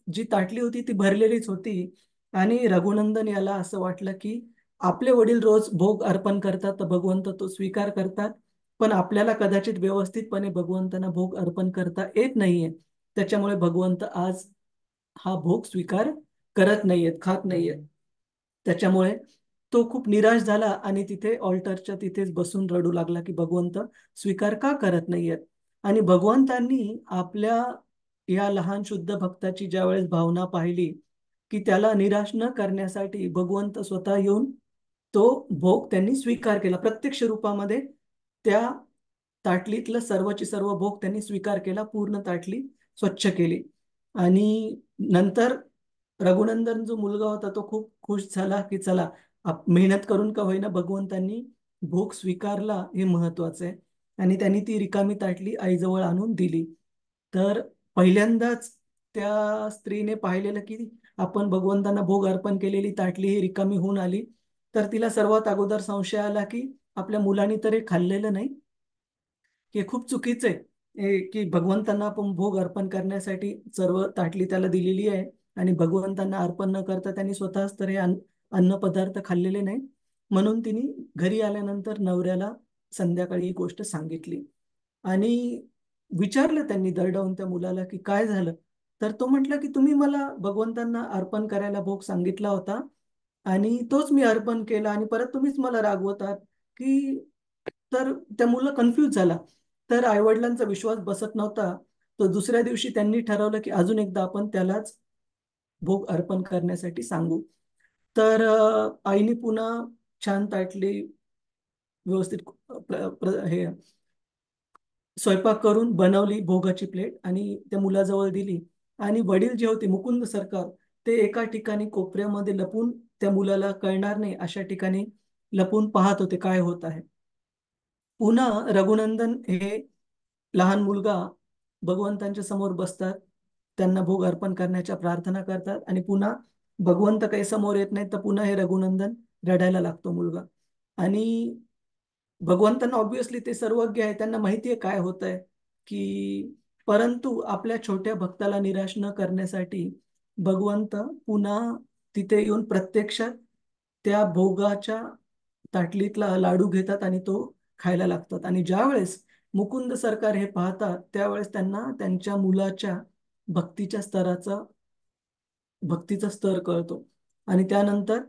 जी ताटली होती ती भरलेलीच होती. आणि रघुनंदन याला असं वाटलं की आपले वडील रोज भोग अर्पण करतात तर भगवंत तो स्वीकार करतात, पण आपल्याला कदाचित व्यवस्थितपणे भगवंतांना भोग अर्पण करता येत नाहीये. त्याच्यामुळे भगवंत आज हा भोग स्वीकार करत नाहीयेत, खात नाहीयेत. त्याच्यामुळे तो खूप निराश झाला आणि तिथे ऑल्टरच्या तिथेच बसून रडू लागला की भगवंत स्वीकार का करत नाहीयेत. आणि भगवंतांनी आपल्या या लहान शुद्ध भक्ताची ज्यावेळेस भावना पाहिली, की त्याला निराश न करण्यासाठी भगवंत स्वतः येऊन तो भोग त्यांनी स्वीकार केला. प्रत्यक्ष रूपामध्ये त्या ताटलीतलं सर्वची सर्व भोग त्यांनी स्वीकार केला, पूर्ण ताटली स्वच्छ केली. आणि नंतर रघुनंदन जो मुलगा होता तो खूप खुश झाला की चला, मेहनत करून का होईना भगवंतांनी भोग स्वीकारला, हे महत्वाचं आहे. आणि त्यांनी ती रिकामी ताटली आईजवळ आणून दिली. तर पहिल्यांदाच त्या स्त्रीने पाहिलेलं की आपण भगवंतांना भोग अर्पण केलेली ताटली ही रिकामी होऊन आली. तर तिला सर्वात अगोदर संशय आला की आपल्या मुलांनी तर हे खाल्लेलं नाही, की खूप चुकीचं आहे की भगवंतांना आपण भोग अर्पण करण्यासाठी सर्व ताटली त्याला दिलेली आहे आणि भगवंतांना अर्पण न करता त्यांनी स्वतःच तर हे अन्न पदार्थ खाल्लेले नाही. म्हणून तिने घरी आल्यानंतर नवऱ्याला संध्याकाळी ही गोष्ट सांगितली आणि विचारलं त्यांनी दरडावून त्या मुलाला की काय झालं. तर तो म्हटला की तुम्ही मला भगवंतांना अर्पण करायला भोग सांगितला होता आणि तोच मी अर्पण केला आणि परत तुम्हीच मला रागवतात की. तर त्या मुलं कन्फ्यूज झाला. तर आईवडिलांचा विश्वास बसत नव्हता. तर दुसऱ्या दिवशी त्यांनी ठरवलं की अजून एकदा आपण त्यालाच भोग अर्पण करण्यासाठी सांगू. तर आईने पुन्हा छान ताटली व्यवस्थित हे स्वयंपाक करून बनवली भोगाची प्लेट आणि त्या मुलाजवळ दिली. आणि वडील जे होते मुकुंद सरकार, ते एका ठिकाणी कोपऱ्यामध्ये लपून, त्या मुलाला कळणार नाही अशा ठिकाणी लपून पाहत होते काय होत आहे. पुन्हा रघुनंदन हे लहान मुलगा भगवंतांच्या समोर बसतात, त्यांना भोग अर्पण करण्याच्या प्रार्थना करतात आणि पुन्हा भगवंत काही समोर येत नाही तर पुन्हा हे रघुनंदन रडायला लागतो मुलगा. आणि भगवंतांना ऑब्विसली ते सर्वज्ञ आहे, त्यांना माहिती आहे काय होत आहे की, परंतु आपल्या छोट्या भक्ताला निराश न करण्यासाठी भगवंत पुन्हा तिथे येऊन प्रत्यक्षात त्या भोगाच्या ताटलीतला लाडू घेतात आणि तो खायला लागतात. आणि ज्यावेळेस मुकुंद सरकार हे पाहतात त्यावेळेस त्यांना त्यांच्या मुलाच्या भक्तीचा स्तर कळतो. आणि त्यानंतर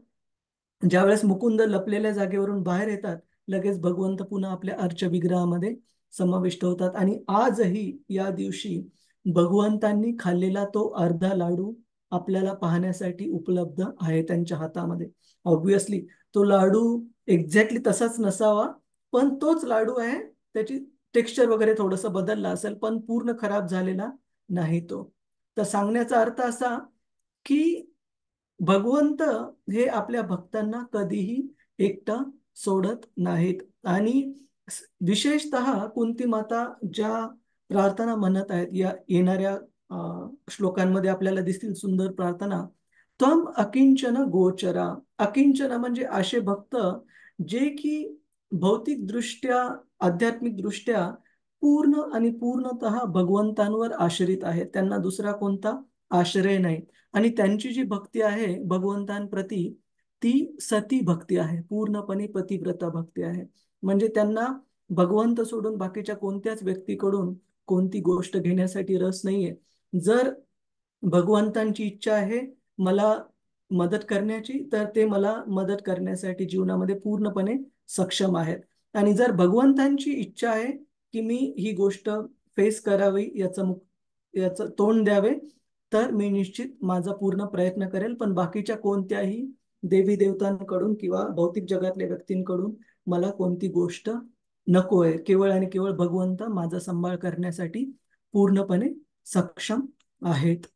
ज्यावेळेस मुकुंद लपलेल्या जागेवरून बाहेर येतात, लगेच भगवंत पुन्हा आपल्या अर्च विग्रहामध्ये समाविष्ट होतात. आणि आजही या दिवशी भगवंतांनी खाल्लेला तो अर्धा लाडू आपल्याला पाहण्यासाठी उपलब्ध आहे त्यांच्या हातामध्ये. ऑब्विसली तो लाडू एक्झॅक्टली तसाच नसावा, पण तोच लाडू आहे. त्याची टेक्स्चर वगैरे थोडंसं बदललं असेल, पण पूर्ण खराब झालेला नाही तो. तर सांगण्याचा अर्थ असा की भगवंत हे आपल्या भक्तांना कधीही एकटं सोडत नाहीत. आणि विशेषतः कुंती माता ज्या प्रार्थना म्हणत आहेत, या येणाऱ्या श्लोकांमध्ये आपल्याला दिसतील सुंदर प्रार्थना. त्वम अकिंचन गोचरा. अकिंचन म्हणजे असे भक्त जे की भौतिक दृष्ट्या, आध्यात्मिक दृष्ट्या पूर्ण आणि पूर्णतः भगवंतांवर आश्रित आहेत, त्यांना दुसरा कोणता आश्रय नाही. आणि त्यांची जी भक्ती आहे भगवंतांप्रती, ती सती भक्ती आहे, पूर्णपणे पतिव्रता भक्ती आहे. म्हणजे त्यांना भगवंत सोडून बाकीच्या कोणत्याच व्यक्तीकडून कोणती गोष्ट घेण्यासाठी रस नाहीये. जर भगवंतांची इच्छा आहे मला मदत करण्याची, तर ते मला मदत करण्यासाठी जीवनामध्ये पूर्णपणे सक्षम आहेत. आणि जर भगवंतांची इच्छा आहे की मी ही गोष्ट फेस करावी, याचं तोंड द्यावे, तर मी निश्चित माझा पूर्ण प्रयत्न करेल. पण बाकीच्या कोणत्याही देवी देवतांकडून किंवा भौतिक जगातल्या व्यक्तींकडून मला कोणती गोष्ट नको आहे. केवळ आणि केवळ भगवंत माझा सांभाळ करण्यासाठी पूर्णपणे सक्षम आहेत.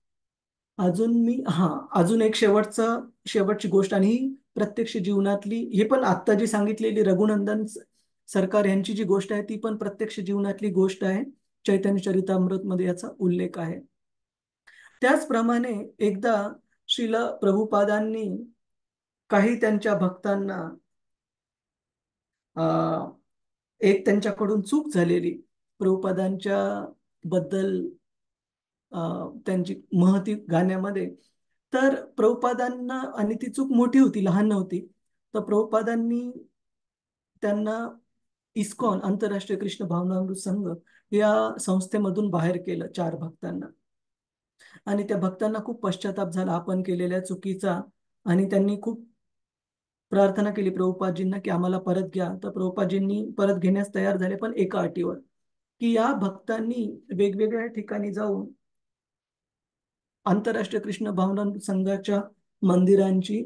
अजून एक शेवटची गोष्ट, आणि ही प्रत्यक्ष जीवनातली, हे पण आत्ता जी सांगितलेली रघुनंदन सरकार यांची जी गोष्ट आहे ती पण प्रत्यक्ष जीवनातली गोष्ट आहे. चैतन्य चरितामृत मध्ये याचा उल्लेख आहे. त्याचप्रमाणे एकदा श्रील प्रभुपादांनी काही त्यांच्या भक्तांना एक त्यांच्याकडून चूक झालेली प्रभुपादांच्या बद्दल त्यांची महती गाण्यामध्ये, तर प्रभुपादांना, आणि ती चूक मोठी होती, लहान नव्हती, तर प्रभुपादांनी त्यांना इस्कॉन आंतरराष्ट्रीय कृष्ण भावनामृत संघ या संस्थेमधून बाहेर केलं, 4 भक्तांना. आणि त्या भक्तांना खूप पश्चाताप झाला आपण केलेल्या चुकीचा, आणि त्यांनी खूप प्रार्थना केली प्रभुपादजींना की आम्हाला परत घ्या. तर प्रभुपादजींनी परत घेण्यास तयार झाले, पण एका अटीवर, की या भक्तांनी वेगवेगळ्या ठिकाणी जाऊन आंतरराष्ट्रीय कृष्ण भावना संघाच्या मंदिरांची,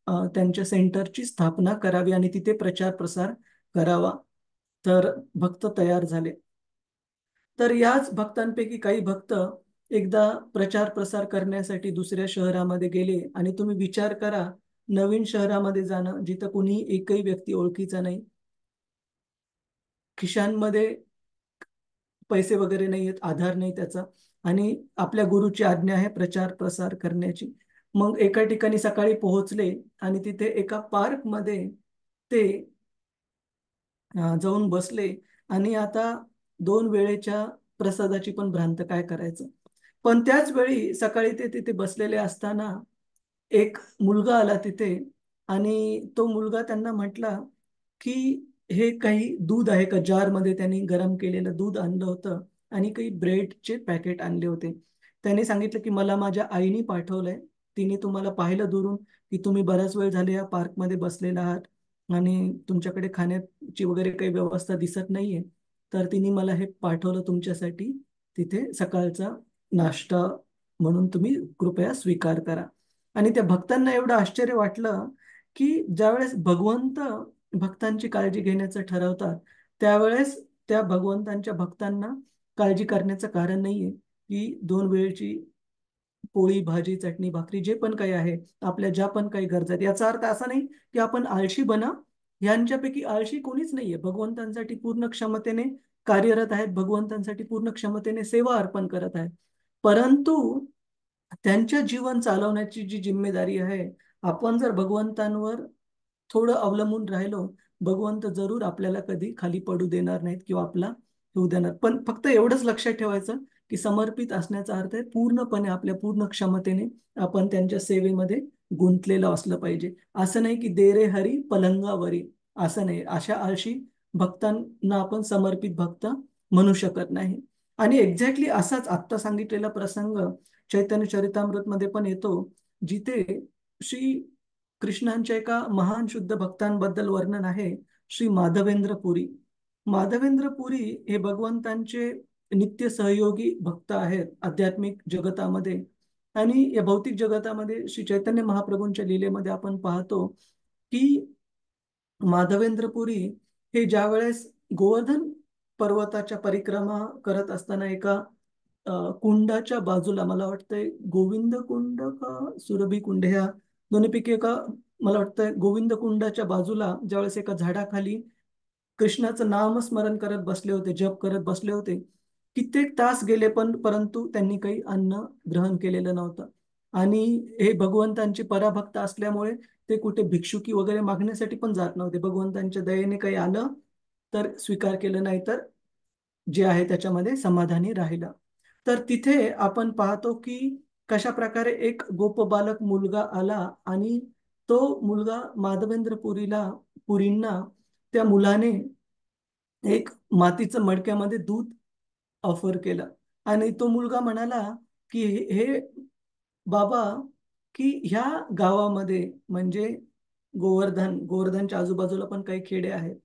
त्यांच्या सेंटरची स्थापना करावी आणि तिथे प्रचार प्रसार करावा. तर भक्त तयार झाले. तर याच भक्तांपैकी काही भक्त एकदा प्रचार प्रसार करण्यासाठी दुसऱ्या शहरामध्ये गेले. आणि तुम्ही विचार करा, नवीन शहरामध्ये जाणं जिथं कुणी एकही व्यक्ती ओळखीचा नाही, खिशांमध्ये पैसे वगैरे नाही आहेत, आधार नाही त्याचा, आणि आपल्या गुरुची आज्ञा आहे प्रचार प्रसार करण्याची. मग एका ठिकाणी सकाळी पोहोचले आणि तिथे एका पार्क मध्ये ते जाऊन बसले. आणि आता 2 वेळेच्या प्रसादाची पण भ्रांत, काय करायचं. पण त्याच वेळी सकाळी ते तिथे बसलेले असताना एक मुलगा आला तिथे, आणि तो मुलगा त्यांना म्हटला की हे काही दूध आहे का, जार मध्ये त्यांनी गरम केलेलं दूध आणलं होतं आणि काही ब्रेडचे पॅकेट आणले होते. त्याने सांगितलं की मला माझ्या आईने पाठवलंय, तिने तुम्हाला पाहिलं दुरून की तुम्ही बराच वेळ झाले या पार्कमध्ये बसलेला आहात आणि तुमच्याकडे खाण्याची वगैरे काही व्यवस्था दिसत नाहीये, तर तिने मला हे पाठवलं तुमच्यासाठी, तिथे सकाळचा नाश्ता म्हणून तुम्ही कृपया स्वीकार करा. आणि त्या भक्तांना एवढं आश्चर्य वाटलं की ज्यावेळेस भगवंत भक्तांची काळजी घेण्याचं ठरवतात, त्यावेळेस त्या भगवंतांच्या भक्तांना काळजी करण्याचं कारण नाहीये की 2 वेळची पोळी भाजी चटणी भाकरी जे पण काही आहे, आपल्या ज्या पण काही गरजा आहेत, याचा अर्थ असा नाही की आपण आळशी बना. यांच्यापैकी आळशी कोणीच नाहीये, भगवंतांसाठी पूर्ण क्षमतेने कार्यरत आहेत, भगवंतांसाठी पूर्ण क्षमतेने सेवा अर्पण करत आहेत. परंतु त्यांच्या जीवन चालवण्याची जी जिम्मेदारी आहे, आपण जर भगवंतांवर थोडं अवलंबून राहिलो, भगवंत जरूर आपल्याला कधी खाली पडू देणार नाहीत किंवा आपला होऊ देणार. पण फक्त एवढंच लक्षात ठेवायचं की समर्पित असण्याचा अर्थ आहे पूर्णपणे आपल्या पूर्ण क्षमतेने आपण त्यांच्या सेवेमध्ये गुंतलेलं असलं पाहिजे. असं नाही की दे रे हरी पलंगावरी, असं नाही. अशा आळशी भक्तांना आपण समर्पित भक्त म्हणू शकत नाही. आणि एक्झॅक्टली असाच आत्ता सांगितलेला प्रसंग चैतन्य चरितामृत मध्ये पण येतो, जिथे श्री कृष्णांच्या एका महान शुद्ध भक्तांबद्दल वर्णन आहे, श्री माधवेंद्र पुरी. माधवेंद्र पुरी हे भगवंतांचे नित्य सहयोगी भक्त आहेत आध्यात्मिक जगतामध्ये. आणि या भौतिक जगतामध्ये श्री चैतन्य महाप्रभूंच्या लीलेमध्ये आपण पाहतो की माधवेंद्र पुरी हे ज्या वेळेस गोवर्धन पर्वताच्या परिक्रमा करत असताना एका कुंडाच्या बाजूला, मला वाटतंय गोविंद कुंड का सुरभी कुंड, ह्या दोन्हीपैकी एका, मला वाटतंय गोविंद कुंडाच्या बाजूला ज्यावेळेस एका झाडाखाली कृष्णाचं नामस्मरण करत बसले होते, जप करत बसले होते. कित्येक तास गेले पण परंतु त्यांनी काही अन्न ग्रहण केलेलं नव्हतं. आणि हे भगवंतांचे पराभक्त असल्यामुळे ते कुठे भिक्षुकी वगैरे मागण्यासाठी पण जात नव्हते. भगवंतांच्या दयेने काही आलं तर स्वीकार केलं, नाही तर जे आहे त्याच्यामध्ये समाधानी राहिला. तर तिथे आपण पाहतो की कशा प्रकारे एक गोपबालक मुलगा आला आणि तो मुलगा माधवेंद्र पुरींना त्या मुलाने एक मातीचं मडक्यामध्ये दूध ऑफर केलं. आणि तो मुलगा म्हणाला की हे बाबा, की ह्या गावामध्ये म्हणजे गोवर्धनच्या आजूबाजूला पण काही खेडे आहेत,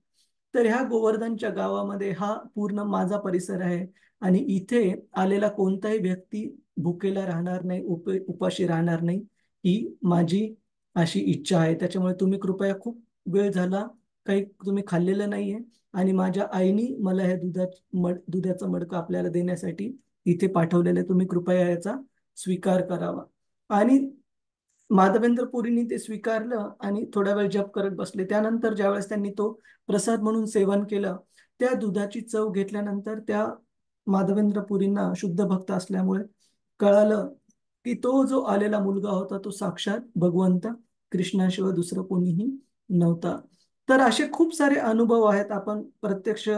तर ह्या गोवर्धनच्या गावामध्ये हा पूर्ण माझा परिसर आहे आणि इथे आलेला कोणताही व्यक्ती भुकेला राहणार नाही, उपाशी राहणार नाही, ही माझी अशी इच्छा आहे. त्याच्यामुळे तुम्ही कृपया, खूप वेळ झाला काही तुम्ही खाल्लेलं नाहीये आणि माझ्या आईनी मला हे दुधाचं मडकं आपल्याला देण्यासाठी इथे पाठवलेलं आहे, तुम्ही कृपया याचा स्वीकार करावा. आणि माधवेंद्र पुरींनी ते स्वीकारलं आणि थोडा वेळ जप करत बसले. त्यानंतर ज्यावेळेस त्यांनी तो प्रसाद म्हणून सेवन केलं, त्या दुधाची चव घेतल्यानंतर त्या माधवेंद्र पुरींना, शुद्ध भक्त असल्यामुळे, कळालं की तो जो आलेला मुलगा होता तो साक्षात भगवंत कृष्णाशिवाय दुसरं कोणीही नव्हता. तर असे खूप सारे अनुभव आहेत. आपण प्रत्यक्ष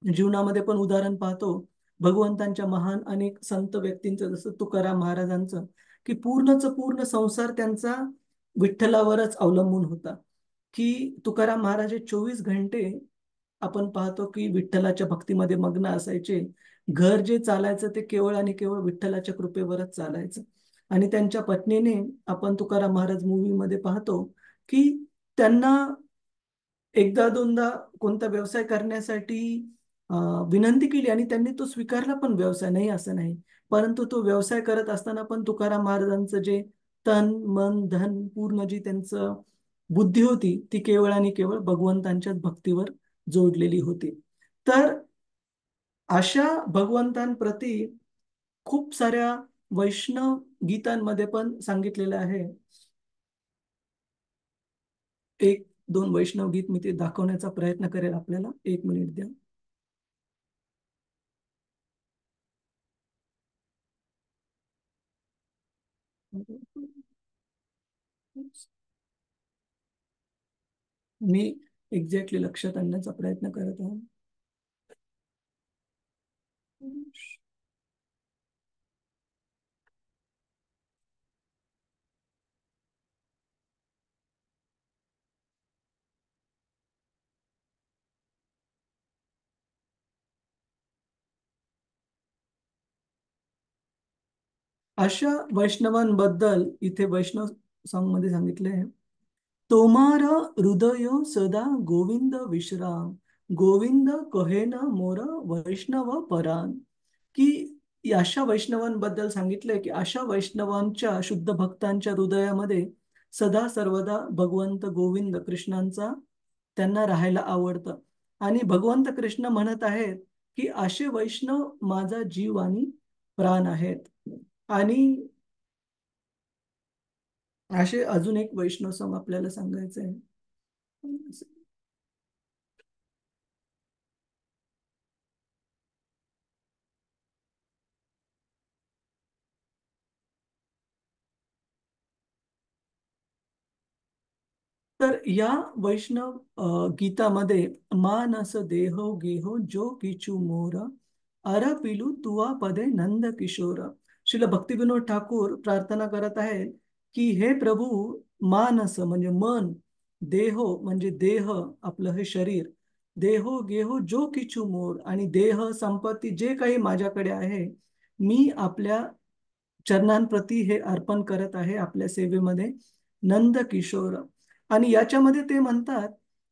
जीवनामध्ये पण उदाहरण पाहतो भगवंतांच्या महान अनेक संत व्यक्तींचं, जसं तुकाराम महाराजांचं, की पूर्णच पूर्ण संसार त्यांचा विठ्ठलावरच अवलंबून होता. की तुकाराम महाराज 24 घंटे आपण पाहतो की विठ्ठलाच्या भक्तीमध्ये मग्न असायचे. घर जे चालायचं ते केवळ आणि केवळ विठ्ठलाच्या कृपेवरच चालायचं. आणि त्यांच्या पत्नीने, आपण तुकाराम महाराज मूवी मध्ये पाहतो की त्यांना एकदा दोनदा कोणता व्यवसाय करण्यासाठी विनंती केली आणि त्यांनी तो स्वीकारला पण, व्यवसाय नाही असं नाही. परंतु तो व्यवसाय करत असताना पण तुकाराम महाराजांचं जे तन मन धन, पूर्ण जी त्यांचं बुद्धी होती ती केवळ आणि केवळ भगवंतांच्याच भक्तीवर जोडलेली होती. तर अशा भगवंतांप्रती खूप साऱ्या वैष्णव गीतांमध्ये पण सांगितलेलं आहे. एक दोन वैष्णव गीत मी ते दाखवण्याचा प्रयत्न करेल आपल्याला. 1 मिनिट द्या. मी एक्झॅक्टली लक्षात आणण्याचा प्रयत्न करत आहे. अशा वैष्णवांबद्दल इथे वैष्णव सॉन्ग मध्ये सांगितले आहे, तोमारा हृदय सदा गोविंद विश्राम, गोविंद कहे न मोर वैष्णव परान. की अशा वैष्णवांबद्दल सांगितलंय की अशा वैष्णवांच्या, शुद्ध भक्तांच्या हृदयामध्ये सदा सर्वदा भगवंत गोविंद कृष्णांचा त्यांना राहायला आवडतं. आणि भगवंत कृष्ण म्हणत आहेत की असे वैष्णव माझा जीव आणि प्राण आहेत. आणि असे अजून एक वैष्णव सॉन्ग आपल्याला सांगायचं आहे. तर या वैष्णव गीतामध्ये मानस देहो गेहो जो किचू मोर अरपिलू तुवा पदे नंद किशोर. श्रील भक्तिविनोद ठाकूर प्रार्थना करत आहेत की हे प्रभू, मानस म्हणजे मन, देहो म्हणजे देह, आपलं हे शरीर, देहो गेहो जो किचू मोर, आणि देह संपत्ती जे काही माझ्याकडे आहे, मी आपल्या चरणांप्रती हे अर्पण करत आहे आपल्या सेवेमध्ये, नंद किशोर. आणि याच्यामध्ये ते म्हणतात,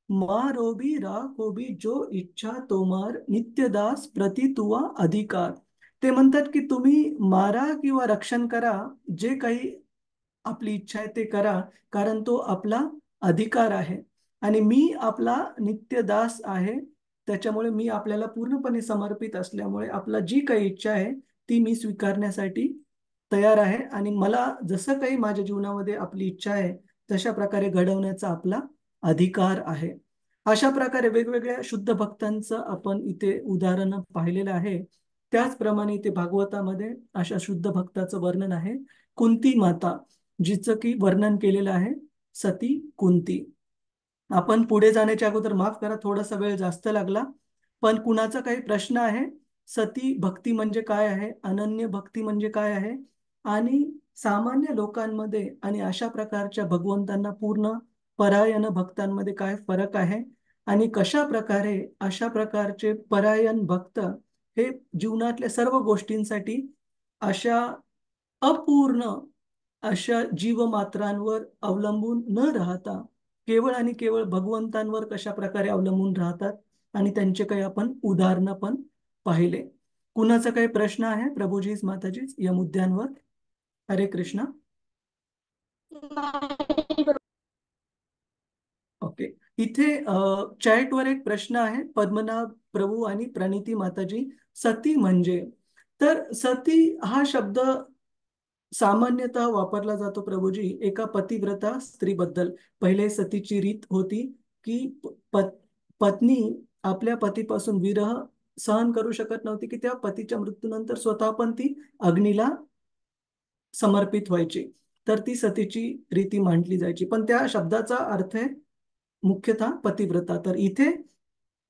मारोबी राखोबी जो इच्छा तोमार नित्यदास प्रति तुवा अधिकार. ते म्हणतात की तुम्ही मारा किंवा रक्षण करा, जे काही आपली इच्छा आहे ते करा, कारण तो आपला अधिकार आहे आणि मी आपला नित्यदास आहे. त्याच्यामुळे मी आपल्याला पूर्णपणे समर्पित असल्यामुळे आपला जी काही इच्छा आहे ती मी स्वीकारण्यासाठी तयार आहे, आणि मला जसं काही माझ्या जीवनामध्ये आपली इच्छा आहे तशा प्रकारे घडवण्याचा आपला अधिकार आहे. अशा प्रकारे वेगवेगळ्या शुद्ध भक्तांचं आपण इथे उदाहरण पाहिलेलं आहे. त्याचप्रमाणे इथे भागवतामध्ये अशा शुद्ध भक्ताचं वर्णन आहे. कुंती माता, जिचं की वर्णन केलेलं आहे, सती कुंती. आपण पुढे जाण्याच्या अगोदर माफ करा, थोडासा वेळ जास्त लागला, पण कुणाचा काही प्रश्न आहे? सती भक्ती म्हणजे काय आहे, अनन्य भक्ती म्हणजे काय आहे, आणि सामान्य लोकांमध्ये आणि अशा प्रकारच्या भगवंतांना पूर्ण परायण भक्तांमध्ये काय फरक आहे, आणि कशा प्रकारे अशा प्रकारचे परायण भक्त हे जीवनातल्या सर्व गोष्टींसाठी अशा अपूर्ण अशा जीवमात्रांवर अवलंबून न राहता केवळ आणि केवळ भगवंतांवर कशा प्रकारे अवलंबून राहतात, आणि त्यांचे काही आपण उदाहरणं पण पाहिले. कुणाचा काही प्रश्न आहे प्रभूजीच माताजीच या मुद्द्यांवर? हरे कृष्ण. ओके, इथे चॅटवर एक प्रश्न आहे, पद्मनाभ प्रभू आणि प्रणिती माताजी, सती म्हणजे, तर सती हा शब्द सामान्यतः वापरला जातो प्रभूजी एका पतिव्रता स्त्रीबद्दल. पहिले सतीची रीत होती की पत्नी आपल्या पतीपासून विरह सहन करू शकत नव्हती, की त्या पतीच्या मृत्यूनंतर स्वतः पण ती अग्नीला समर्पित व्हायची, तर ती सतीची रीती मांडली जायची. पण त्या शब्दाचा अर्थ आहे मुख्यतः पतिव्रता. तर इथे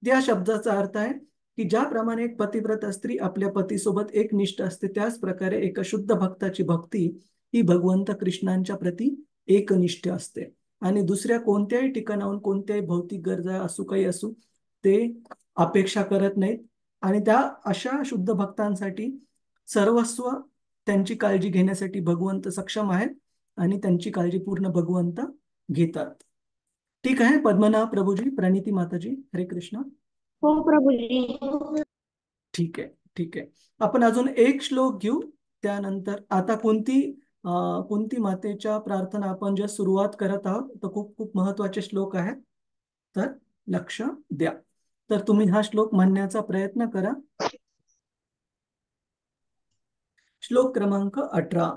त्या शब्दाचा अर्थ आहे की ज्याप्रमाणे एक पतिव्रता स्त्री आपल्या पतीसोबत एकनिष्ठ असते, त्याच प्रकारे एका शुद्ध भक्ताची भक्ती ही भगवंत कृष्णांच्या प्रती एकनिष्ठ असते, आणि दुसऱ्या कोणत्याही ठिकाणाहून कोणत्याही भौतिक गरजा असू काही असू ते अपेक्षा करत नाहीत. आणि त्या अशा शुद्ध भक्तांसाठी सर्वस्व त्यांची काळजी घेण्यासाठी भगवंत सक्षम आहेत, आणि त्यांची काळजी पूर्ण भगवंत घेतात. ठीक आहे पद्मनाभ प्रभूजी, प्रणिती माताजी, हरे कृष्ण. हो प्रभूजी. ठीक आहे, ठीक आहे. आपण अजून एक श्लोक घेऊ, त्यानंतर आता कुंती मातेच्या प्रार्थना आपण ज्या सुरुवात करत आहोत, तर खूप खूप महत्वाचे श्लोक आहेत, तर लक्ष द्या. तर तुम्ही हा श्लोक म्हणण्याचा प्रयत्न करा. श्लोक क्रमांक 18.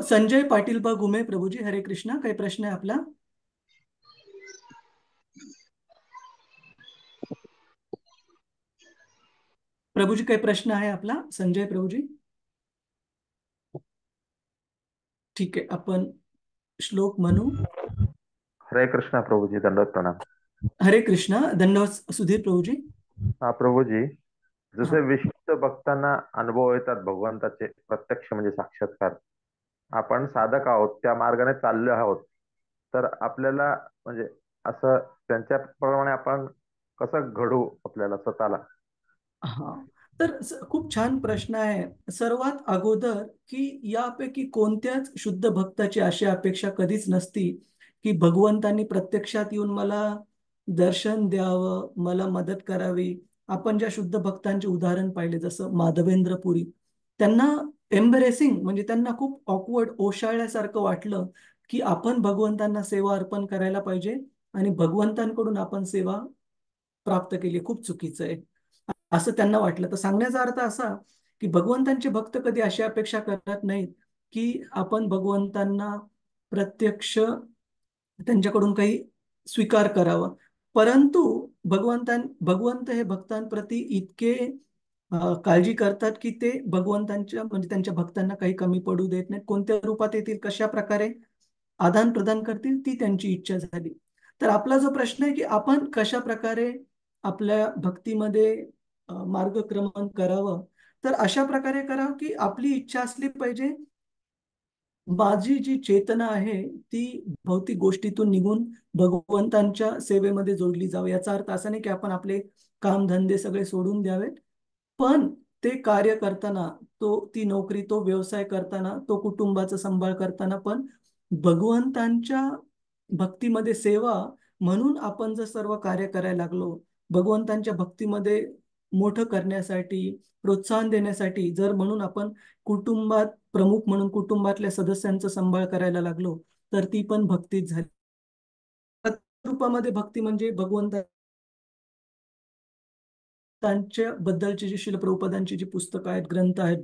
संजय पाटील बा घुमे प्रभूजी, हरे कृष्णा. काही प्रश्न आहे आपला? प्रभूजी काही प्रश्न आहे आपला? संजय प्रभूजी. ठीक आहे, आपण श्लोक म्हणू. हरे कृष्णा प्रभूजी, दंडवत प्रणाम. हरे कृष्णा, दंडवत सुधीर प्रभूजी. हा प्रभूजी, हा. जसे विशिष्ट भक्तांना अनुभव येतात भगवंताचे प्रत्यक्ष म्हणजे साक्षात्कार, आपण साधक आहोत, त्या मार्गाने चाललो आहोत, तर आपल्याला म्हणजे असं त्यांच्याप्रमाणे आपण कसं घडू आपल्याला स्वतःला? हा, तर खूप छान प्रश्न आहे. सर्वात अगोदर की यापैकी कोणत्याच शुद्ध भक्ताची अशी अपेक्षा कधीच नसती की भगवंतांनी प्रत्यक्षात येऊन मला दर्शन द्यावं, मला मदत करावी. आपण ज्या शुद्ध भक्तांचे उदाहरण पाहिले, जसं माधवेंद्र पुरी, त्यांना एम्बरेसिंग म्हणजे त्यांना खूप ऑकवर्ड, ओशाळल्यासारखं वाटलं की आपण भगवंतांना सेवा अर्पण करायला पाहिजे आणि भगवंतांकडून आपण सेवा प्राप्त केली, खूप चुकीचं आहे असं त्यांना वाटलं. तर सांगण्याचा अर्थ असा की भगवंतांचे भक्त कधी अशी अपेक्षा करत नाहीत की आपण भगवंतांना प्रत्यक्ष त्यांच्याकडून काही स्वीकार करावा, परंतु भगवंत हे भक्तांप्रती इतके काळजी करतात की ते भगवंतांच्या म्हणजे त्यांच्या भक्तांना काही कमी पडू देत नाहीत. कोणत्या रूपात येतील, कशा प्रकारे, आदान प्रदान करतील ती त्यांची इच्छा झाली. तर आपला जो प्रश्न आहे की आपण कशा प्रकारे आपल्या भक्तीमध्ये मार्गक्रमण करावं, तर अशा प्रकारे करावं की आपली इच्छा असली पाहिजे, माझी जी चेतना आहे ती भौतिक गोष्टीतून निघून भगवंतांच्या सेवेमध्ये जोडली जावी. याचा अर्थ असा नाही की आपण आपले काम धंदे सगळे सोडून द्यावेत, पण ते कार्य करताना, ती नोकरी, तो व्यवसाय करताना, तो कुटुंबाचा सांभाळ करताना पण भगवंतांच्या भक्तीमध्ये सेवा म्हणून आपण जर सर्व कार्य करायला लागलो, भगवंतांच्या भक्तीमध्ये मोठं करण्यासाठी, प्रोत्साहन देण्यासाठी जर म्हणून आपण कुटुंबात प्रमुख म्हणून कुटुंबातल्या सदस्यांचा सांभाळ करायला लागलो, तर ती पण भक्तीच झाली. रूपामध्ये भक्ती म्हणजे भगवंतांच्या बद्दलची जी शिल प्रभुपादांची जी पुस्तकं आहेत, ग्रंथ आहेत,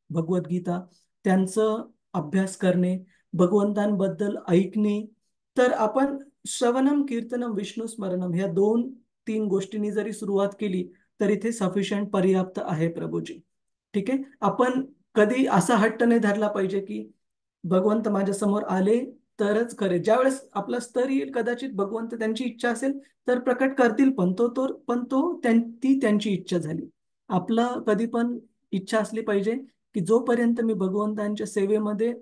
भगवद्गीता, त्यांचं अभ्यास करणे, भगवंतांबद्दल ऐकणे. तर आपण श्रवणम कीर्तनम विष्णू स्मरणम ह्या 2-3 गोष्टींनी जरी सुरुवात केली तर इथे सफिशियंट पर्याप्त आहे प्रभूजी. ठीक आहे. आपण कधी असा हट्ट नाही धरला पाहिजे की भगवंत माझ्या समोर आले तरच करे. ज्यावेळेस आपला स्तर येईल कदाचित भगवंत त्यांची इच्छा असेल तर प्रकट करतील, ती त्यांची इच्छा झाली. आपला कधी पण इच्छा असली पाहिजे की जोपर्यंत मी भगवंतांच्या सेवेमध्ये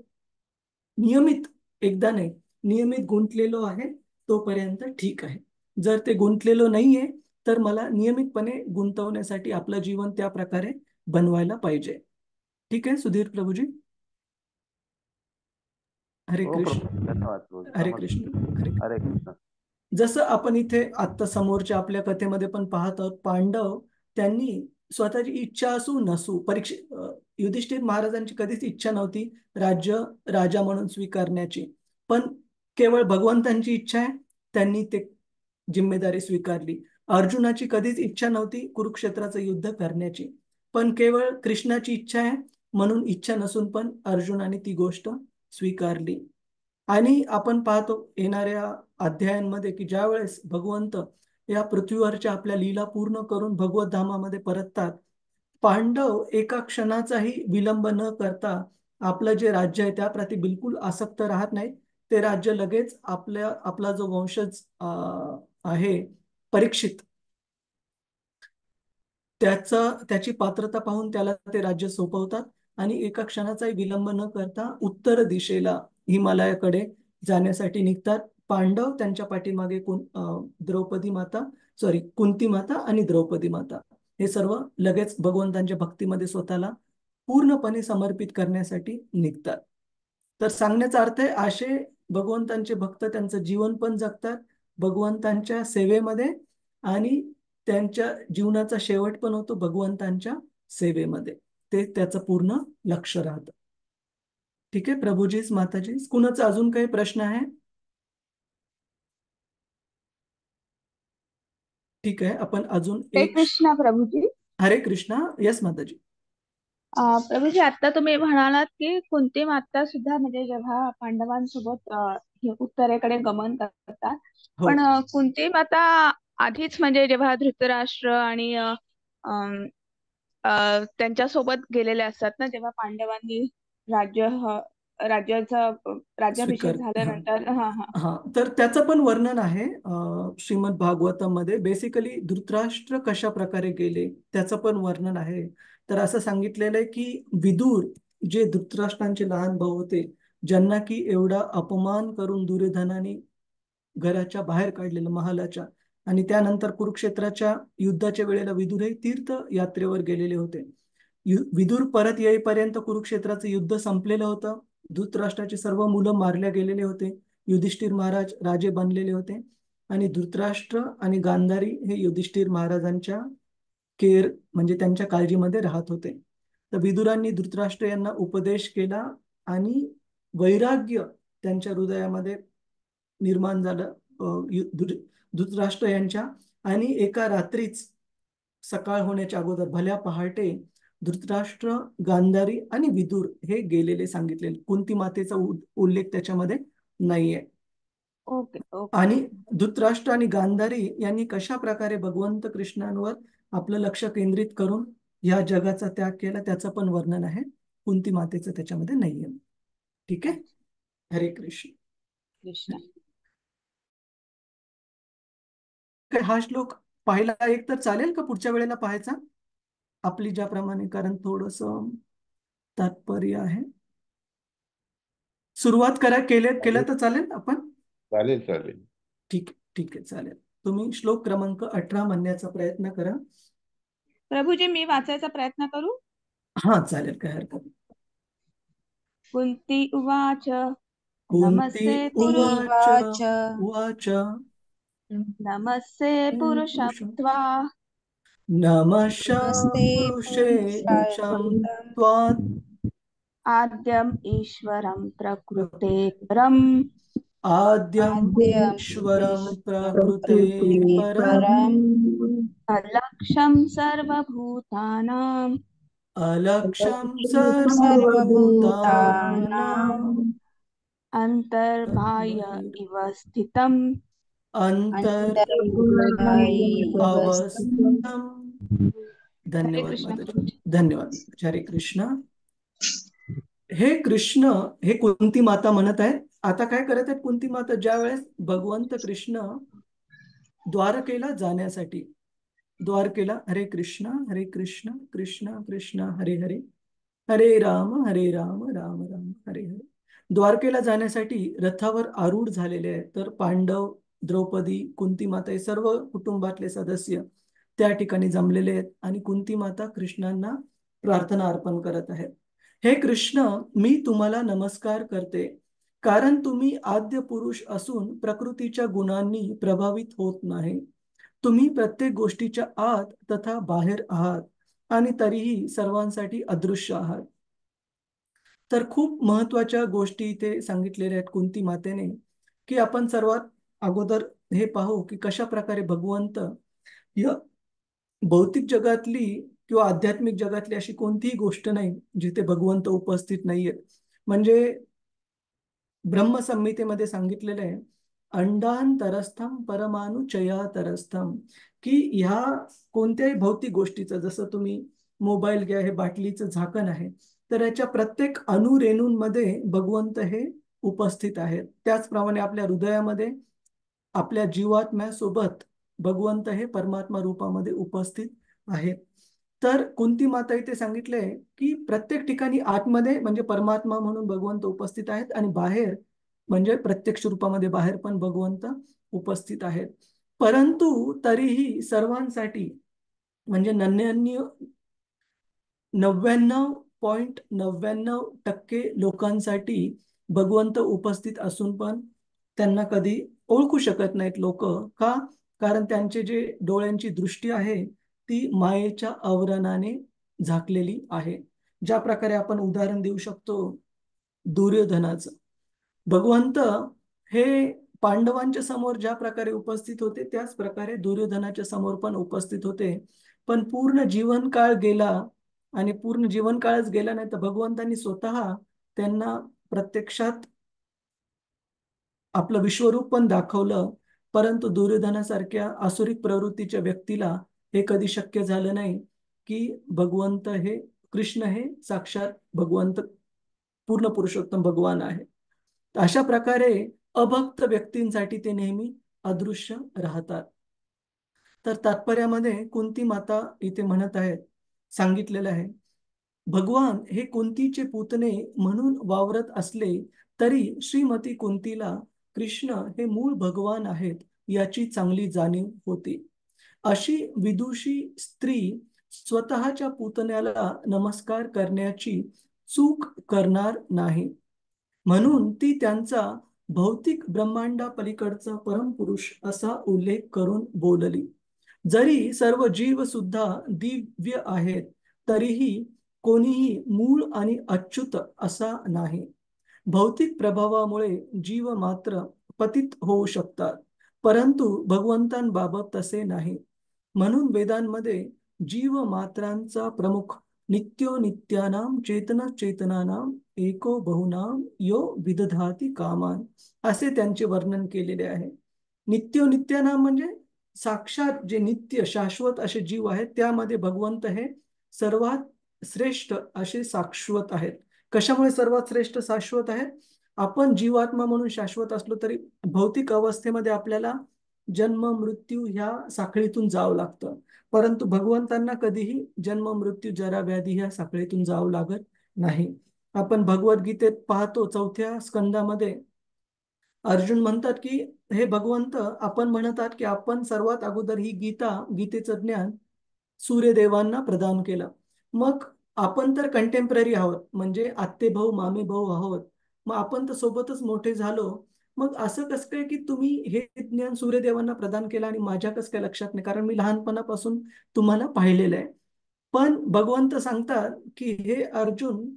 नियमित, एकदा नाही नियमित गुंतलेलो आहे तोपर्यंत ठीक आहे. जर ते गुंतलेलो नाहीये तर मला नियमितपणे गुंतवण्यासाठी आपलं जीवन त्या प्रकारे बनवायला पाहिजे. ठीक आहे सुधीर प्रभूजी. हरे हो कृष्ण. प्रभू, धन्यवाद प्रभू. हरे समज कृष्ण. हरे हरे कृष्ण. जसं आपण इथे आत्ता समोरच्या आपल्या कथेमध्ये पण पाहत आहोत, पांडव त्यांनी स्वतःची इच्छा असू नसू, युधिष्ठिर महाराजांची कधीच इच्छा नव्हती राज्य राजा म्हणून स्वीकारण्याची, पण केवळ भगवंतांची इच्छा आहे, त्यांनी ते जिम्मेदारी स्वीकारली. अर्जुनाची कधीच इच्छा नव्हती कुरुक्षेत्राचं युद्ध करण्याची, पण केवळ कृष्णाची इच्छा आहे म्हणून इच्छा नसून पण अर्जुनाने ती गोष्ट स्वीकारली. आणि आपण पाहतो येणाऱ्या अध्यायांमध्ये की ज्या वेळेस भगवंत या पृथ्वीवरच्या आपल्या लीला पूर्ण करून भगवत धामामध्ये परततात, पांडव एका क्षणाचाही विलंब न करता आपलं जे राज्य आहे त्याप्रती बिलकुल आसक्त राहत नाही. ते राज्य लगेच आपला जो वंशज आहे परीक्षित, त्याची पात्रता पाहून त्याला ते राज्य सोपवतात आणि एका क्षणाचाही विलंब न करता उत्तर दिशेला हिमालयाकडे जाण्यासाठी निघतात. पांडव त्यांच्या पाठीमागे द्रौपदी माता, कुंती माता आणि द्रौपदी माता हे सर्व लगेच भगवंतांच्या भक्तीमध्ये स्वतःला पूर्णपणे समर्पित करण्यासाठी निघतात. तर सांगण्याचा अर्थ आहे असे भगवंतांचे भक्त त्यांचं जीवन पण जगतात भगवंतांच्या सेवेमध्ये, आणि त्यांच्या जीवनाचा शेवट पण होतो भगवंतांच्या सेवेमध्ये. ते त्याचं पूर्ण लक्ष राहतं. ठीक आहे प्रभूजीच, माताजीच. कुणाचा अजून काही प्रश्न आहे? ठीक आहे, आपण अजून हरे एक. कृष्णा प्रभूजी. हरे कृष्णा. यस माताजी. प्रभूजी, आता तुम्ही म्हणालात की कुंती माता सुद्धा म्हणजे जेव्हा पांडवांसोबत हे उत्तरेकडे गमन करतात, हो. पण कुंती माता आधीच म्हणजे जेव्हा धृतराष्ट्र आणि त्यांच्या सोबत गेलेले असतात ना, जेव्हा पांडवांनी राज्याचा राज्याभिषेक स्वीकार. हा झाल्यानंतर. हा हा हा तर त्याचं पण वर्णन आहे श्रीमद भागवतम मध्ये. बेसिकली धृतराष्ट्र कशा प्रकारे गेले त्याचं पण वर्णन आहे. तर असं सांगितलेलं आहे की विदुर, जे धृतराष्ट्रांचे लहान भाऊ होते, ज्यांना की एवढा अपमान करून दुर्योधनाने घराच्या बाहेर काढलेलं महालाच्या, आणि त्यानंतर कुरुक्षेत्राच्या युद्धाच्या वेळेला विदुर हे तीर्थ यात्रेवर गेलेले होते. विदुर परत येईपर्यंत कुरुक्षेत्राचं युद्ध संपलेलं होतं. धृतराष्ट्राचे सर्व मुलं मारल्या गेलेले होते. युधिष्ठिर महाराज राजे बनलेले होते आणि धृतराष्ट्र आणि गांधारी हे युधिष्ठिर महाराजांच्या केअर म्हणजे त्यांच्या काळजीमध्ये राहत होते. तर विदुरांनी धृतराष्ट्र यांना उपदेश केला आणि वैराग्य त्यांच्या हृदयामध्ये निर्माण झालं धृतराष्ट्र यांच्या. आणि एका रात्रीच सकाळ होण्याच्या अगोदर भल्या पहाटे धृतराष्ट्र, गांधारी आणि विदुर हे गेलेले सांगितले. कुंती मातेचा उल्लेख त्याच्यामध्ये नाहीये. ओके आणि ओके. धृतराष्ट्र आणि गांधारी यांनी कशा प्रकारे भगवंत कृष्णांवर आपलं लक्ष केंद्रित करून या जगाचा त्याग केला त्याचं पण वर्णन आहे. कुंती मातेचं त्याच्यामध्ये नाहीये. ठीक आहे. हरे कृष्ण. कृष्ण. हा श्लोक पाहिला एक तर चालेल का पुढच्या वेळेला पाहायचा आपली ज्याप्रमाणे, कारण थोडस तात्पर्य आहे. सुरुवात केलं तर चालेल आपण. चालेल चालेल. ठीक आहे चालेल. तुम्ही श्लोक क्रमांक 18 म्हणण्याचा प्रयत्न करा. प्रभूजी मी वाचायचा प्रयत्न करू. हा चालेल, काय हरकत नाही. कुंती उवाच कुंती नमस्ते उवाच उवाच उवाच नमस्ते पुरुषत्वा नमः नमस्ते पुरुषेशं पुरुषाय त्वात् आद्यम ईश्वरं प्रकृते परम् आद्यं आद्यं ईश्वरं प्रकृते प्रकृते परम् परम् अलक्षं सर्वभूतानां अलक्षं सर्वभूतानां सर्वभूतानां अन्तर्बाह्य इव स्थितम् अन्तर्बाह्यैव अवस्थितम्. हरे धन्यवाद कृष्ण माताजी, प्रभूजी. धन्यवाद. हरे कृष्ण. हे कृष्ण हे कुंती माता म्हणत आहेत. आता काय करत आहेत कुंती माता, ज्या वेळेस भगवंत कृष्ण द्वारकेला जाण्यासाठी, द्वारकेला, हरे कृष्ण कृष्ण कृष्ण हरे हरे, हरे राम राम राम हरे हरे, द्वारकेला जाण्यासाठी रथावर आरूढ झालेले आहेत. तर पांडव, द्रौपदी, कुंती माता हे सर्व कुटुंबातले सदस्य त्या ठिकाणी जमलेले आहेत आणि कुंती माता कृष्णांना प्रार्थना अर्पण करत आहेत. हे कृष्ण, मी तुम्हाला नमस्कार करते, कारण तुम्ही आद्य पुरुष असून प्रकृतीच्या गुणांनी प्रभावित होत नाही. तुम्ही प्रत्येक गोष्टीच्या आत तथा बाहेर आहात आणि तरीही सर्वांसाठी अदृश्य आहात. तर खूप महत्वाच्या गोष्टी इथे सांगितलेल्या आहेत कुंती मातेने, की आपण सर्वात अगोदर हे पाहू की कशा प्रकारे भगवंत या भौतिक जगातली किंवा आध्यात्मिक जगातली अशी कोणतीही गोष्ट नाही जिथे भगवंत उपस्थित नाहीये. म्हणजे ब्रह्मसंहितेमध्ये सांगितलेलं आहे, अंडांतरस्थम परमाणु चयातरस्थम, की ह्या कोणत्याही भौतिक गोष्टीचं, जसं तुम्ही मोबाईल घ्या, हे बाटलीचं झाकण आहे, तर याच्या प्रत्येक अणुरेणूंमध्ये भगवंत हे उपस्थित आहेत. त्याचप्रमाणे आपल्या हृदयामध्ये आपल्या जीवात्म्यासोबत भगवंत हे परमात्मा रूपामध्ये उपस्थित आहेत. तर कुंती माता इथे सांगितलंय की प्रत्येक ठिकाणी आतमध्ये म्हणजे परमात्मा म्हणून भगवंत उपस्थित आहेत आणि बाहेर म्हणजे प्रत्यक्ष रूपामध्ये बाहेर पण भगवंत उपस्थित आहेत. परंतु तरीही सर्वांसाठी म्हणजे 99.99% लोकांसाठी भगवंत उपस्थित असून पण त्यांना कधी ओळखू शकत नाहीत लोक. का? कारण त्यांचे जे डोळ्यांची दृष्टी आहे ती मायेच्या आवरणाने झाकलेली आहे. ज्या प्रकारे आपण उदाहरण देऊ शकतो दुर्योधनाचं. भगवंत हे पांडवांच्या समोर ज्या प्रकारे उपस्थित होते त्याच प्रकारे दुर्योधनाच्या समोर पण उपस्थित होते. पण पूर्ण जीवनकाळ गेला आणि पूर्ण जीवनकाळच गेला नाही तर भगवंतांनी स्वतः त्यांना प्रत्यक्षात आपलं विश्वरूप पण दाखवलं. परंतु दुर्योधनासारख्या आसुरिक प्रवृत्तीच्या व्यक्तीला हे कधी शक्य झालं नाही की भगवंत हे कृष्ण हे साक्षात भगवंत पूर्ण पुरुषोत्तम भगवान आहे. अशा प्रकारे अभक्त व्यक्तींसाठी ते नेहमी अदृश्य राहतात. तर तात्पर्यामध्ये कुंती माता इथे म्हणत आहेत, सांगितलेलं आहे, भगवान हे कुंतीचे पुतणे म्हणून वावरत असले तरी श्रीमती कुंतीला कृष्ण हे मूळ भगवान आहेत याची चांगली जाणीव होती. अशी विदुषी स्त्री स्वतःच्या पुतण्याला नमस्कार करण्याची चूक करणार नाही, म्हणून ती त्यांचा भौतिक ब्रह्मांडापलीकडचा परमपुरुष असा उल्लेख करून बोलली. जरी सर्व जीव सुद्धा दिव्य आहेत तरीही कोणीही मूळ आणि अच्युत असा नाही. भौतिक प्रभावामुळे जीव मात्र पतित होऊ शकतात, परंतु भगवंतांबाबत तसे नाही. म्हणून वेदांमध्ये जीव मात्रांचा प्रमुख नित्यो नित्यानाम चेतन चेतनानाम एको बहुनाम यो विदधाती कामान असे त्यांचे वर्णन केलेले आहे. नित्यो नित्यानाम म्हणजे साक्षात जे नित्य शाश्वत असे जीव आहेत त्यामध्ये भगवंत हे सर्वात श्रेष्ठ असे शाश्वत आहेत. कशामुळे सर्वात श्रेष्ठ शाश्वत आहेत? आपण जीवात्मा म्हणून शाश्वत असलो तरी भौतिक अवस्थेमध्ये आपल्याला जन्म मृत्यू ह्या साखळीतून जावं लागतं. परंतु भगवंतांना कधीही जन्म मृत्यू जरा व्याधी ह्या साखळीतून जावं लागत नाही. आपण भगवद्गीतेत पाहतो 4थ्या स्कंदामध्ये अर्जुन म्हणतात की हे भगवंत, आपण म्हणत आहात की आपण सर्वात अगोदर ही गीतेचं ज्ञान सूर्यदेवांना प्रदान केलं. मग आपण तर कंटेम्पररी आहोत, म्हणजे आत्ते भाऊ मामे भाऊ आहोत. मग आपण तर सोबतच मोठे झालो. मग असं कसं काय की तुम्ही हे ज्ञान सूर्यदेवांना प्रदान केलं आणि माझ्या कसं काय लक्षात नाही, कारण मी लहानपणापासून तुम्हाला पाहिलेलं आहे. पण भगवंत सांगतात की हे अर्जुन,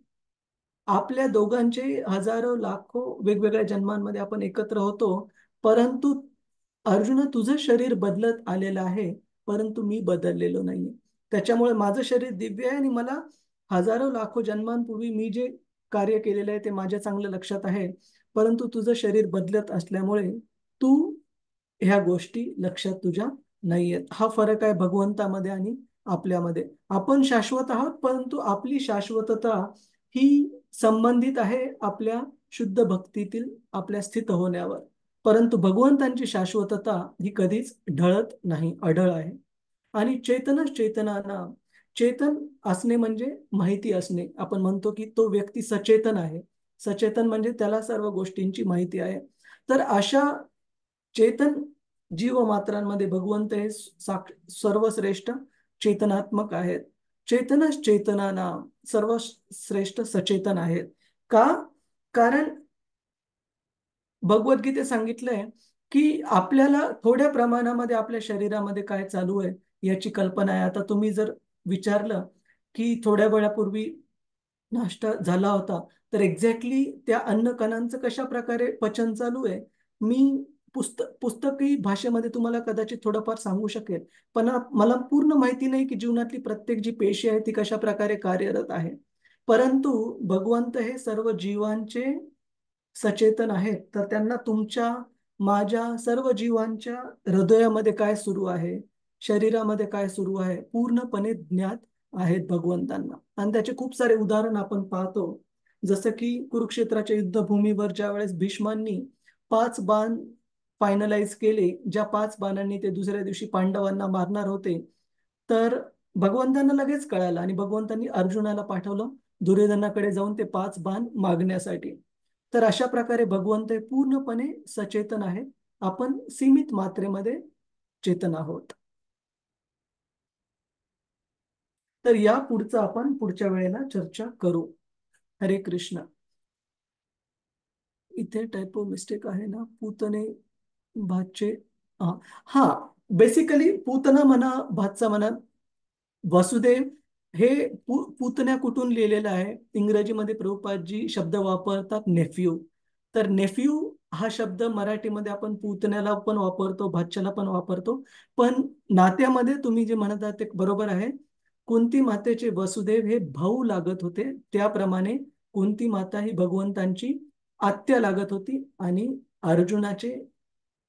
आपल्या दोघांचे हजारो लाखो वेगवेगळ्या जन्मांमध्ये आपण एकत्र होतो, परंतु अर्जुन तुझं शरीर बदलत आलेलं आहे, परंतु मी बदललेलो नाहीये. त्याच्यामुळे माझं शरीर दिव्य आहे आणि मला हजारो लाखो जन्मांपूर्वी मी जे कार्य केलेलं आहे ते माझ्या चांगलं लक्षात आहे. परंतु तुझं शरीर बदलत असल्यामुळे तू ह्या गोष्टी लक्षात तुझ्या नाहीयेत. हा फरक आहे भगवंतामध्ये आणि आपल्यामध्ये. आपण शाश्वत आहोत, परंतु आपली शाश्वतता ही संबंधित आहे आपल्या शुद्ध भक्तीतील आपल्या स्थित होण्यावर. परंतु भगवंतांची शाश्वतता ही कधीच ढळत नाही, अढळ आहे. आणि चेतनच चेतनाना, चेतन असणे म्हणजे माहिती असणे. आपण म्हणतो की तो व्यक्ती सचेतन आहे. सचेतन म्हणजे त्याला सर्व गोष्टींची माहिती आहे. तर अशा चेतन जीवमात्रांमध्ये भगवंत हे सर्वश्रेष्ठ चेतनात्मक आहेत. चेतनच चेतनाना, सर्वश्रेष्ठ सचेतन आहेत. का? कारण भगवद्गीतेत सांगितलंय की आपल्याला थोड्या प्रमाणामध्ये आपल्या शरीरामध्ये काय चालू आहे याची कल्पना आहे. आता तुम्ही जर विचारलं की थोड्या वेळापूर्वी नाश्ता झाला होता, तर एक्झॅक्टली त्या अन्न कणांचं कशा प्रकारे पचन चालू आहे, मी पुस्तकी भाषेमध्ये तुम्हाला कदाचित थोडंफार सांगू शकेल. पण मला पूर्ण माहिती नाही की जीवनातली प्रत्येक जी पेशी आहे ती कशा प्रकारे कार्यरत आहे. परंतु भगवंत हे सर्व जीवांचे सचेतन आहेत. तर त्यांना तुमच्या माझ्या सर्व जीवांच्या हृदयामध्ये काय सुरू आहे, शरीरामध्ये काय सुरू आहे, पूर्णपणे ज्ञात आहेत भगवंतांना. आणि त्याचे खूप सारे उदाहरण आपण पाहतो. जसं की कुरुक्षेत्राच्या युद्धभूमीवर ज्या वेळेस भीष्मांनी 5 बाण फायनलाइज केले, ज्या 5 बाणांनी ते दुसऱ्या दिवशी पांडवांना मारणार होते, तर भगवंतांना लगेच कळालं आणि भगवंतांनी अर्जुनाला पाठवलं दुर्योधनाकडे जाऊन ते 5 बाण मागण्यासाठी. तर अशा प्रकारे भगवंत हे पूर्णपणे सचेतन आहे. आपण सीमित मात्रेमध्ये चेतन आहोत. तर या पुढचं आपण पुढच्या वेळेला चर्चा करू. हरे कृष्ण. इथे टायपो मिस्टेक आहे ना, पूतने भाचे. हा, बेसिकली पूतना म्हणा भातचा म्हणा, वसुदेव हे पूतन्या कुठून लिहिलेलं आहे. इंग्रजीमध्ये प्रभुपादजी शब्द वापरतात नेफ्यू. तर नेफ्यू हा शब्द मराठीमध्ये आपण पूतण्याला पण वापरतो, भाच्याला पण वापरतो. पण नात्यामध्ये तुम्ही जे म्हणत आहात ते बरोबर आहे. कुंती मातेचे वसुदेव हे भाऊ लागत होते, त्याप्रमाणे कुंती माता ही भगवंतांची आत्या लागत होती आणि अर्जुनाचे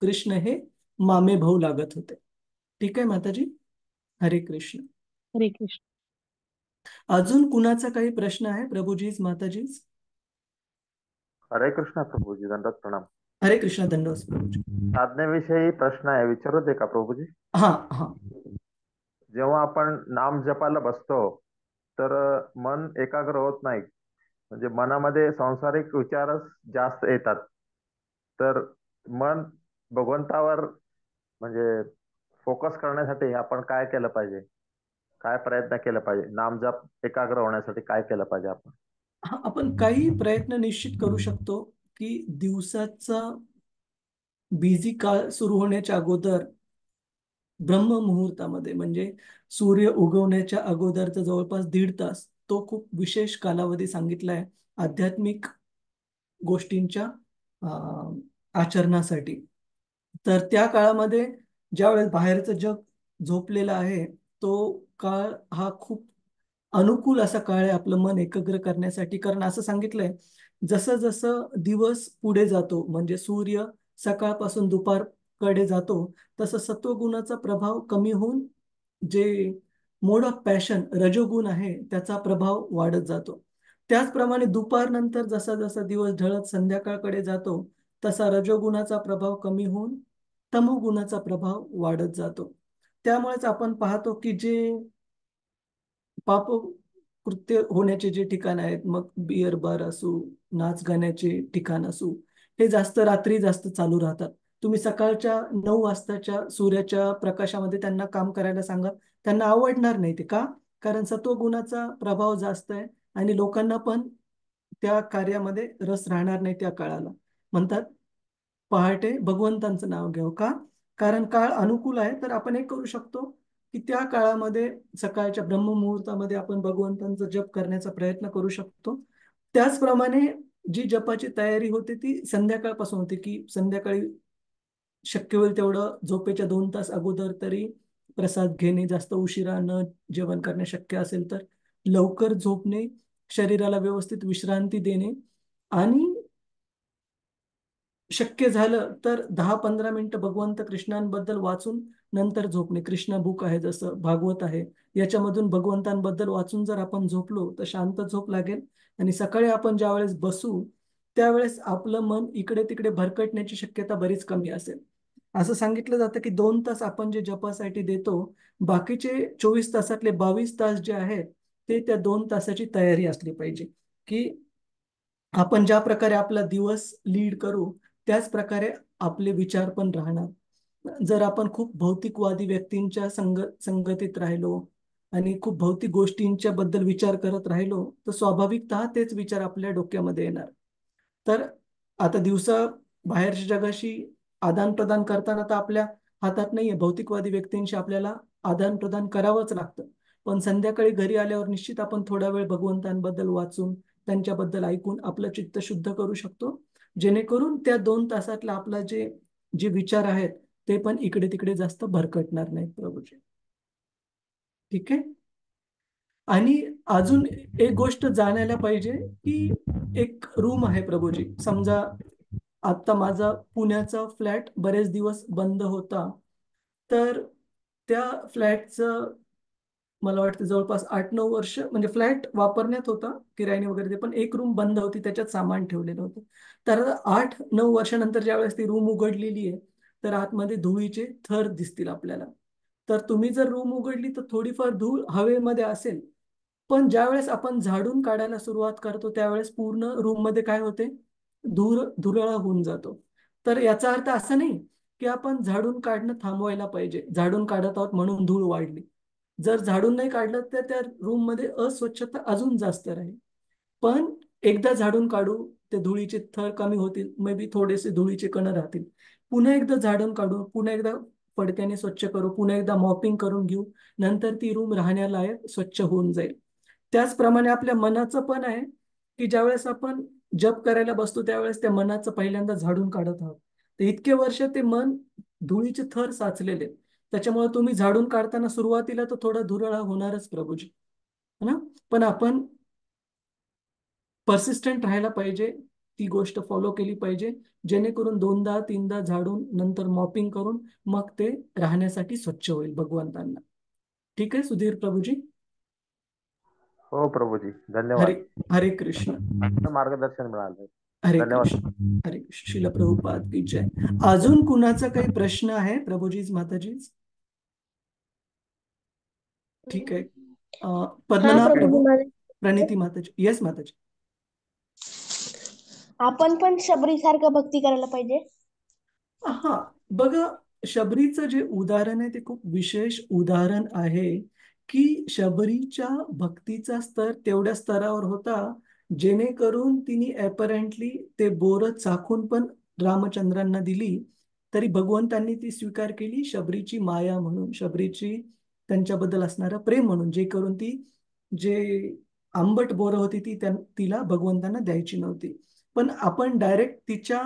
कृष्ण हे मामे भाऊ लागत होते. ठीक आहे माताजी. हरे कृष्ण. हरे कृष्ण. अजून कुणाचा काही प्रश्न आहे प्रभूजीज माताजीज? हरे कृष्ण प्रभूजी, दंडवत प्रणाम. हरे कृष्ण. दंडवत प्रभूजी. साधनेविषयी प्रश्न आहे, विचारू दे का प्रभूजी? हा हा. जेव्हा आपण नाम जपायला बसतो तर मन एकाग्र होत नाही, म्हणजे मनामध्ये सांसारिक विचारच जास्त येतात. तर मन भगवंतावर म्हणजे फोकस करण्यासाठी आपण काय केलं पाहिजे, काय प्रयत्न केला पाहिजे? नामजप एकाग्र होण्यासाठी काय केलं पाहिजे आपण? हा, आपण काही प्रयत्न निश्चित करू शकतो की दिवसाचा बिझी काळ सुरू होण्याच्या अगोदर ब्रह्म मुहूर्तामध्ये, म्हणजे सूर्य उगवण्याच्या अगोदरचा जवळपास 1.5 तास, तो खूप विशेष कालावधी सांगितला आहे आध्यात्मिक गोष्टींच्या आचरणासाठी. तर त्या काळामध्ये ज्यावेळेस बाहेरचं जग झोपलेलं आहे, तो काळ हा खूप अनुकूल असा काळ आहे आपलं मन एकाग्र करण्यासाठी. कारण असं सांगितलंय, जसं जसं दिवस पुढे जातो, म्हणजे सूर्य सकाळपासून दुपारकडे जातो, तसं सत्वगुणाचा प्रभाव कमी होऊन जे मोड ऑफ पॅशन रजोगुण आहे त्याचा प्रभाव वाढत जातो. त्याचप्रमाणे दुपारनंतर जसा जसा दिवस ढळत संध्याकाळकडे जातो तसा रजोगुणाचा प्रभाव कमी होऊन तमोगुणाचा प्रभाव वाढत जातो. त्यामुळेच आपण पाहतो की जे पाप कृत्य होण्याचे जे ठिकाण आहेत, मग बिअर बार असू, नाच गाण्याचे ठिकाण असू, हे जास्त रात्री जास्त चालू राहतात. तुम्ही सकाळच्या 9 वाजताच्या सूर्याच्या प्रकाशामध्ये त्यांना काम करायला सांगा, त्यांना आवडणार नाही ते. का? कारण सत्वगुणाचा प्रभाव जास्त आहे आणि लोकांना पण त्या कार्यामध्ये रस राहणार नाही त्या काळाला. म्हणतात पहाटे भगवंतांचं नाव घ्यावं. का? कारण काळ अनुकूल आहे, तर आपण एक करू शकतो की त्या काळामध्ये सकाळच्या ब्रह्ममुहूर्तामध्ये आपण भगवंतांचा जप करण्याचा प्रयत्न करू शकतो. त्याचप्रमाणे जी जपाची तयारी होते ती संध्याकाळपासून होते, की संध्याकाळी शक्य होईल तेवढं झोपेच्या 2 तास अगोदर तरी प्रसाद घेणे, जास्त उशिरा न जेवण करणे, शक्य असेल तर लवकर झोपणे, शरीराला व्यवस्थित विश्रांती देणे आणि शक्य झालं तर 10-15 मिनिटं भगवंत कृष्णांबद्दल वाचून नंतर झोपणे. कृष्ण बुक आहे, जसं भागवत आहे, याच्यामधून भगवंतांबद्दल वाचून जर आपण झोपलो तर शांत झोप लागेल आणि सकाळी आपण ज्यावेळेस बसू त्यावेळेस आपलं मन इकडे तिकडे भरकटण्याची शक्यता बरीच कमी असेल. असं सांगितलं जातं की 2 तास आपण जे जपासाठी देतो, बाकीचे 24 तासातले 22 तास जे आहेत ते त्या 2 तासाची तयारी असली पाहिजे, की आपण ज्या प्रकारे आपला दिवस लीड करू त्याच प्रकारे आपले विचार पण राहणार. जर आपण खूप भौतिकवादी व्यक्तींच्या संगतीत राहिलो आणि खूप भौतिक गोष्टींच्या बद्दल विचार करत राहिलो तर स्वाभाविकतः तेच विचार आपल्या डोक्यामध्ये येणार. तर आता दिवसा बाहेरच्या जगाशी आदान प्रदान करताना तर आपल्या हातात नाहीये, भौतिकवादी व्यक्तींशी आपल्याला आदान प्रदान करावंच लागतं. पण संध्याकाळी घरी आल्यावर निश्चित आपण थोडा वेळ भगवंतांबद्दल वाचून त्यांच्याबद्दल ऐकून आपलं चित्त शुद्ध करू शकतो, जेणेकरून त्या 2 तासातला आपला जे जे विचार आहेत ते पण इकडे तिकडे जास्त भरकटणार नाहीत प्रभूजी. ठीक आहे. आणि अजून एक गोष्ट जाणायला पाहिजे की एक रूम आहे प्रभूजी. समजा आता माझा पुण्याचा फ्लॅट बरेच दिवस बंद होता, तर त्या फ्लॅटचं मला वाटतं जवळपास 8-9 वर्ष म्हणजे फ्लॅट वापरण्यात होता किरायाने वगैरे ते, पण एक रूम बंद होती, त्याच्यात सामान ठेवलेलं होतं. तर 8-9 वर्षानंतर ज्यावेळेस ती रूम उघडलेली आहे तर आतमध्ये धुळीचे थर दिसतील आपल्याला. तर तुम्ही जर रूम उघडली तर थोडीफार धूळ हवेमध्ये असेल, पण ज्यावेळेस आपण झाडून काढायला सुरुवात करतो त्यावेळेस पूर्ण रूम मध्ये काय होते, धुरळा होऊन जातो. तर याचा अर्थ असा नाही की आपण झाडून काढणं थांबवायला पाहिजे, झाडून काढत आहोत म्हणून धूळ वाढली. जर झाडून नाही काढलं तर त्या रूम मध्ये अस्वच्छता अजून जास्त राहील. पण एकदा झाडून काढू, ते धुळीचे थर कमी होतील, मे बी थोडेसे धुळीचे कण राहतील. पुन्हा एकदा झाडून काढू, पुन्हा एकदा फडक्याने स्वच्छ करू, पुन्हा एकदा मॉपिंग करून घेऊ, नंतर ती रूम राहण्यालायक स्वच्छ होऊन जाईल. त्याचप्रमाणे आपल्या मनाचं पण आहे की ज्यावेळेस आपण जप करायला बसतो त्यावेळेस त्या मनाचं पहिल्यांदा झाडून काढत आहोत. तर इतके वर्ष ते मन धुळीचे थर साचलेले, त्याच्यामुळे तुम्ही झाडून काढताना सुरुवातीला तर थोडा धुरळा होणारच प्रभूजी, है ना. पण आपण परसिस्टंट राहायला पाहिजे, ती गोष्ट फॉलो केली पाहिजे, जेणेकरून 2दा-3दा झाडून नंतर मॉपिंग करून मग ते राहण्यासाठी स्वच्छ होईल भगवंतांना. ठीक आहे सुधीर प्रभूजी. हो प्रभूजी, हरे धन्यवाद. हरे कृष्ण. मार्गदर्शन मिळालं. हरे धन्यवाद. कृष्ण. हरे कृष्ण. शिला प्रभुपाद की जय. अजून कुणाचा काही प्रश्न आहे प्रभूजीज माताजीज? ठीक आहे. पद्मनाभ प्रभू, प्रणिती माताजी. येस माताजी. आपण पण शबरी सारखं भक्ती करायला पाहिजे. हा बघा, शबरीचं जे उदाहरण आहे ते खूप विशेष उदाहरण आहे की शबरीच्या भक्तीचा स्तर तेवढ्या स्तरावर होता जेणेकरून तिने अपॅरेंटली ते बोर चाखून पण रामचंद्रांना दिली, तरी भगवंतांनी ती स्वीकार केली शबरीची माया म्हणून, शबरीची त्यांच्याबद्दल असणारं प्रेम म्हणून, जे करून ती जे आंबट बोरं होती ती तिला भगवंतांना द्यायची नव्हती. पण आपण डायरेक्ट तिच्या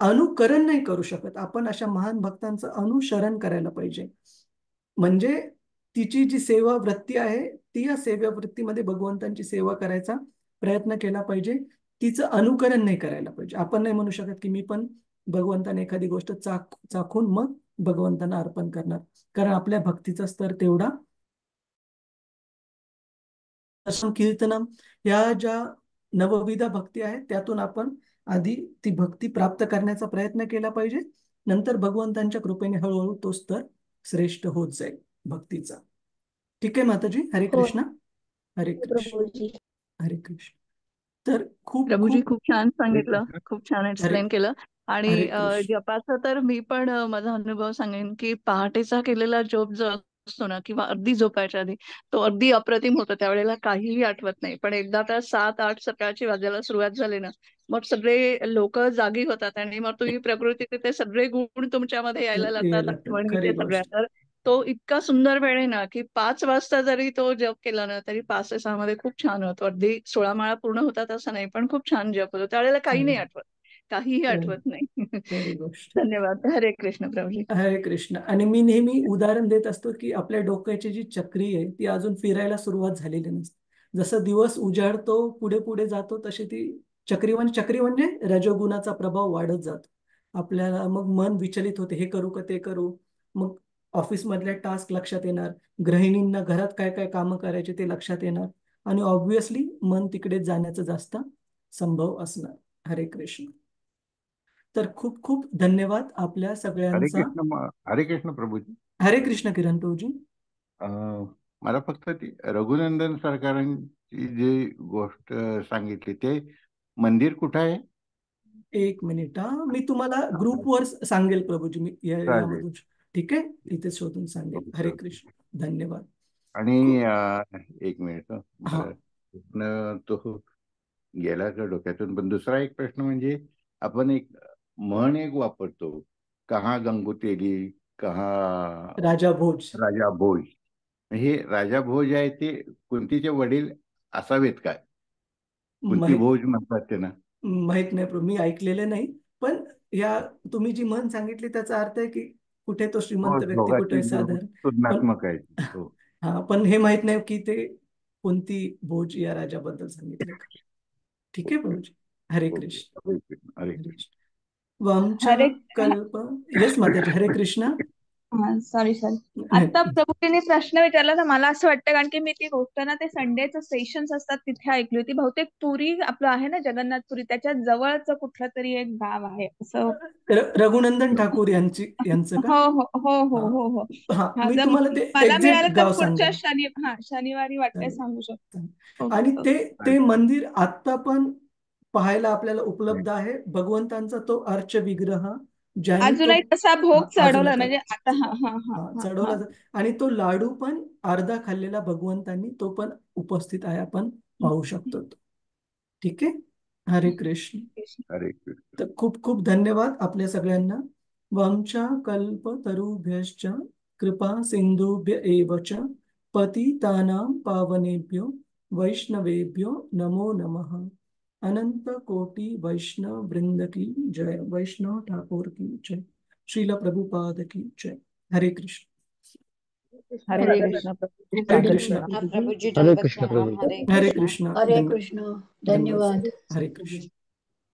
अनुकरण नाही करू शकत, आपण अशा महान भक्तांचं अनुसरण करायला पाहिजे. म्हणजे तिची जी सेवा वृत्ती आहे ती या सेवा वृत्तीमध्ये भगवंतांची सेवा करायचा प्रयत्न केला पाहिजे, तिचं अनुकरण नाही करायला पाहिजे. आपण नाही म्हणू शकत की मी पण भगवंताने एखादी गोष्ट चाखून मग भगवंतांना अर्पण करणार, कारण आपल्या भक्तीचा स्तर तेवढा दर्शन कीर्तनम या ज्या नवविध भक्ती आहेत त्यातून आपण आधी ती भक्ती प्राप्त करण्याचा प्रयत्न केला पाहिजे. नंतर भगवंतांच्या कृपेने हळूहळू तो स्तर श्रेष्ठ होत जाईल भक्तीचा. ठीक आहे माताजी. हरे हो कृष्ण. हरे कृष्ण. प्रभूजी. हरे कृष्ण. तर खूप प्रभूजी खूप खूप छान हरे सांगितलं, कृष्ण. खूप छान हरे एक्सप्लेन केलं. आणि हरे कृष्ण. जपाचं तर मी पण माझा अनुभव सांगेन की पहाटेचा केलेला जप जो असतो ना, किंवा अर्धी झोपायच्या आधी, तो अगदी अप्रतिम होतो. त्यावेळेला काहीही आठवत नाही. पण एकदा त्या 7-8 सकाळची वाजायला सुरुवात झाली ना, मग सगळे लोक जागी होतात आणि मग तुम्ही प्रकृतीचे ते सगळे गुण तुमच्यामध्ये यायला यायला लागतात, लागतात. आठवणीचे खरी सगळ्या. गोष्ट. तर तो इतका सुंदर वेळ आहे ना, की 5 वाजता जरी तो जप केला ना, तरी 5 ते 6 मध्ये खूप छान होतो. अगदी 16 माळा पूर्ण होतात असं नाही, पण खूप छान जप होतो. त्यावेळेला काही खरी नाही आठवत, काहीही खरी आठवत नाही. खरी गोष्ट. धन्यवाद. हरे कृष्ण प्रभूजी. हरे कृष्ण. आणि मी नेहमी उदाहरण देत असतो की आपल्या डोक्याची जी चक्री आहे ती अजून फिरायला सुरुवात झालेली नसते. जसं दिवस उजाडतो पुढे पुढे जातो तशी ती चक्री म्हणजे रजोगुणाचा प्रभाव वाढत जातो. आपल्याला मग मन विचलित होते, हे करू का ते करू. मग ऑफिस मधले टास्क लक्षात येणार, गृहिणींना घरात काय काय कामं करायचे ते लक्षात येणार आणि ऑब्व्हियसली मन तिकडे जाण्याचा जास्त संभव असणार. हरे कृष्ण. तर खूप खूप धन्यवाद आपल्या हरे सगळ्यांचा. कृष्ण हरे कृष्ण प्रभूजी. हरे कृष्ण किरण प्रभूजी. मला फक्त ती रघुनंदन सरकारांची जी गोष्ट सांगितली ते मंदिर कुठं आहे? एक मिनिट हा, मी तुम्हाला ग्रुपवर सांगेल प्रभूजी. मी चालेल. यामधून ठीक आहे, इथे शोधून सांगेल. हरे कृष्ण. धन्यवाद. आणि एक मिनिट हा मला प्रश्न तो गेला का डोक्यातून. पण दुसरा एक प्रश्न म्हणजे आपण एक म्हण एक वापरतो, कहा गंगू तेली कहा राजा भोज. राजा भोज. हे राजा भोज आहे ते कुंतीचे वडील असावेत काय? कुंती माहित भोज म्हणतात त्यांना. माहित नाही प्रभू, मी ऐकलेले नाही. पण या तुम्ही जी म्हण सांगितली त्याचा अर्थ आहे की कुठे तो हो, श्रीमंत व्यक्ती, कुठे दोघांची साधारण. पण तुलनात्मक आहे. हो. हा, पण हे माहित नाही की ते कोणती भोज या राजाबद्दल सांगितले का. ठीक आहे प्रभूजी. हरे कृष्ण. हरे कृष्ण. हरे हरे कृष्ण. कृष्ण. वंश हरे कल्प. येस माताजी. हरे कृष्ण. सॉरी आता प्रभूजींनी प्रश्न विचारला तर मला असं वाटतं, कारण की मी ती गोष्ट ना ते संडेचं सेशन्स असतात तिथे ऐकली होती. बहुतेक पुरी आपलं आहे ना जगन्नाथपुरी, त्याच्या जवळच कुठलं तरी एक गाव आहे असं. रघुनंदन ठाकूर यांचं का? हो हो हो हो हा हो हो. हा, हा, मी जर तुम्हाला ते मला एक्झॅक्ट मिळालं तर गाव पुढच्या सांगेन. शनिवारी वाटते सांगू शकतो. ओके आणि ते ओके. ते मंदिर आता पण पाहायला आपल्याला उपलब्ध आहे. भगवंतांचा तो अर्च विग्रह ज्याने तो अजूनही तसा भोग अजून चढवला म्हणजे आता हा हा हा हा चढवला हा. आणि तो लाडू पण अर्धा खाल्लेला भगवंतांनी तो पण उपस्थित आहे, आपण पाहू शकतो तो. ठीक आहे. हरे कृष्ण. हरे कृष्ण. तर खूप खूप धन्यवाद आपल्या सगळ्यांना. वंशा कल्पतरुभ्यश्च कृपा सिंधुभ्य एव च पतितानां पावनेभ्यो वैष्णवेभ्यो नमो नमः. अनंत कोटि वैष्णव वृंद की जय. वैष्णव ठाकुर की जय. श्रील प्रभुपाद की जय. हरे कृष्ण. हरे हरे कृष्ण प्रभूजी. हरे सादर कृष्ण. प्रणाम. प्रभूजी. हरे दंडवत कृष्ण प्रणाम. प्रभू. हरे हरे कृष्ण. कृष्ण. हरे कृष्ण. धन्यवाद. हरे कृष्ण.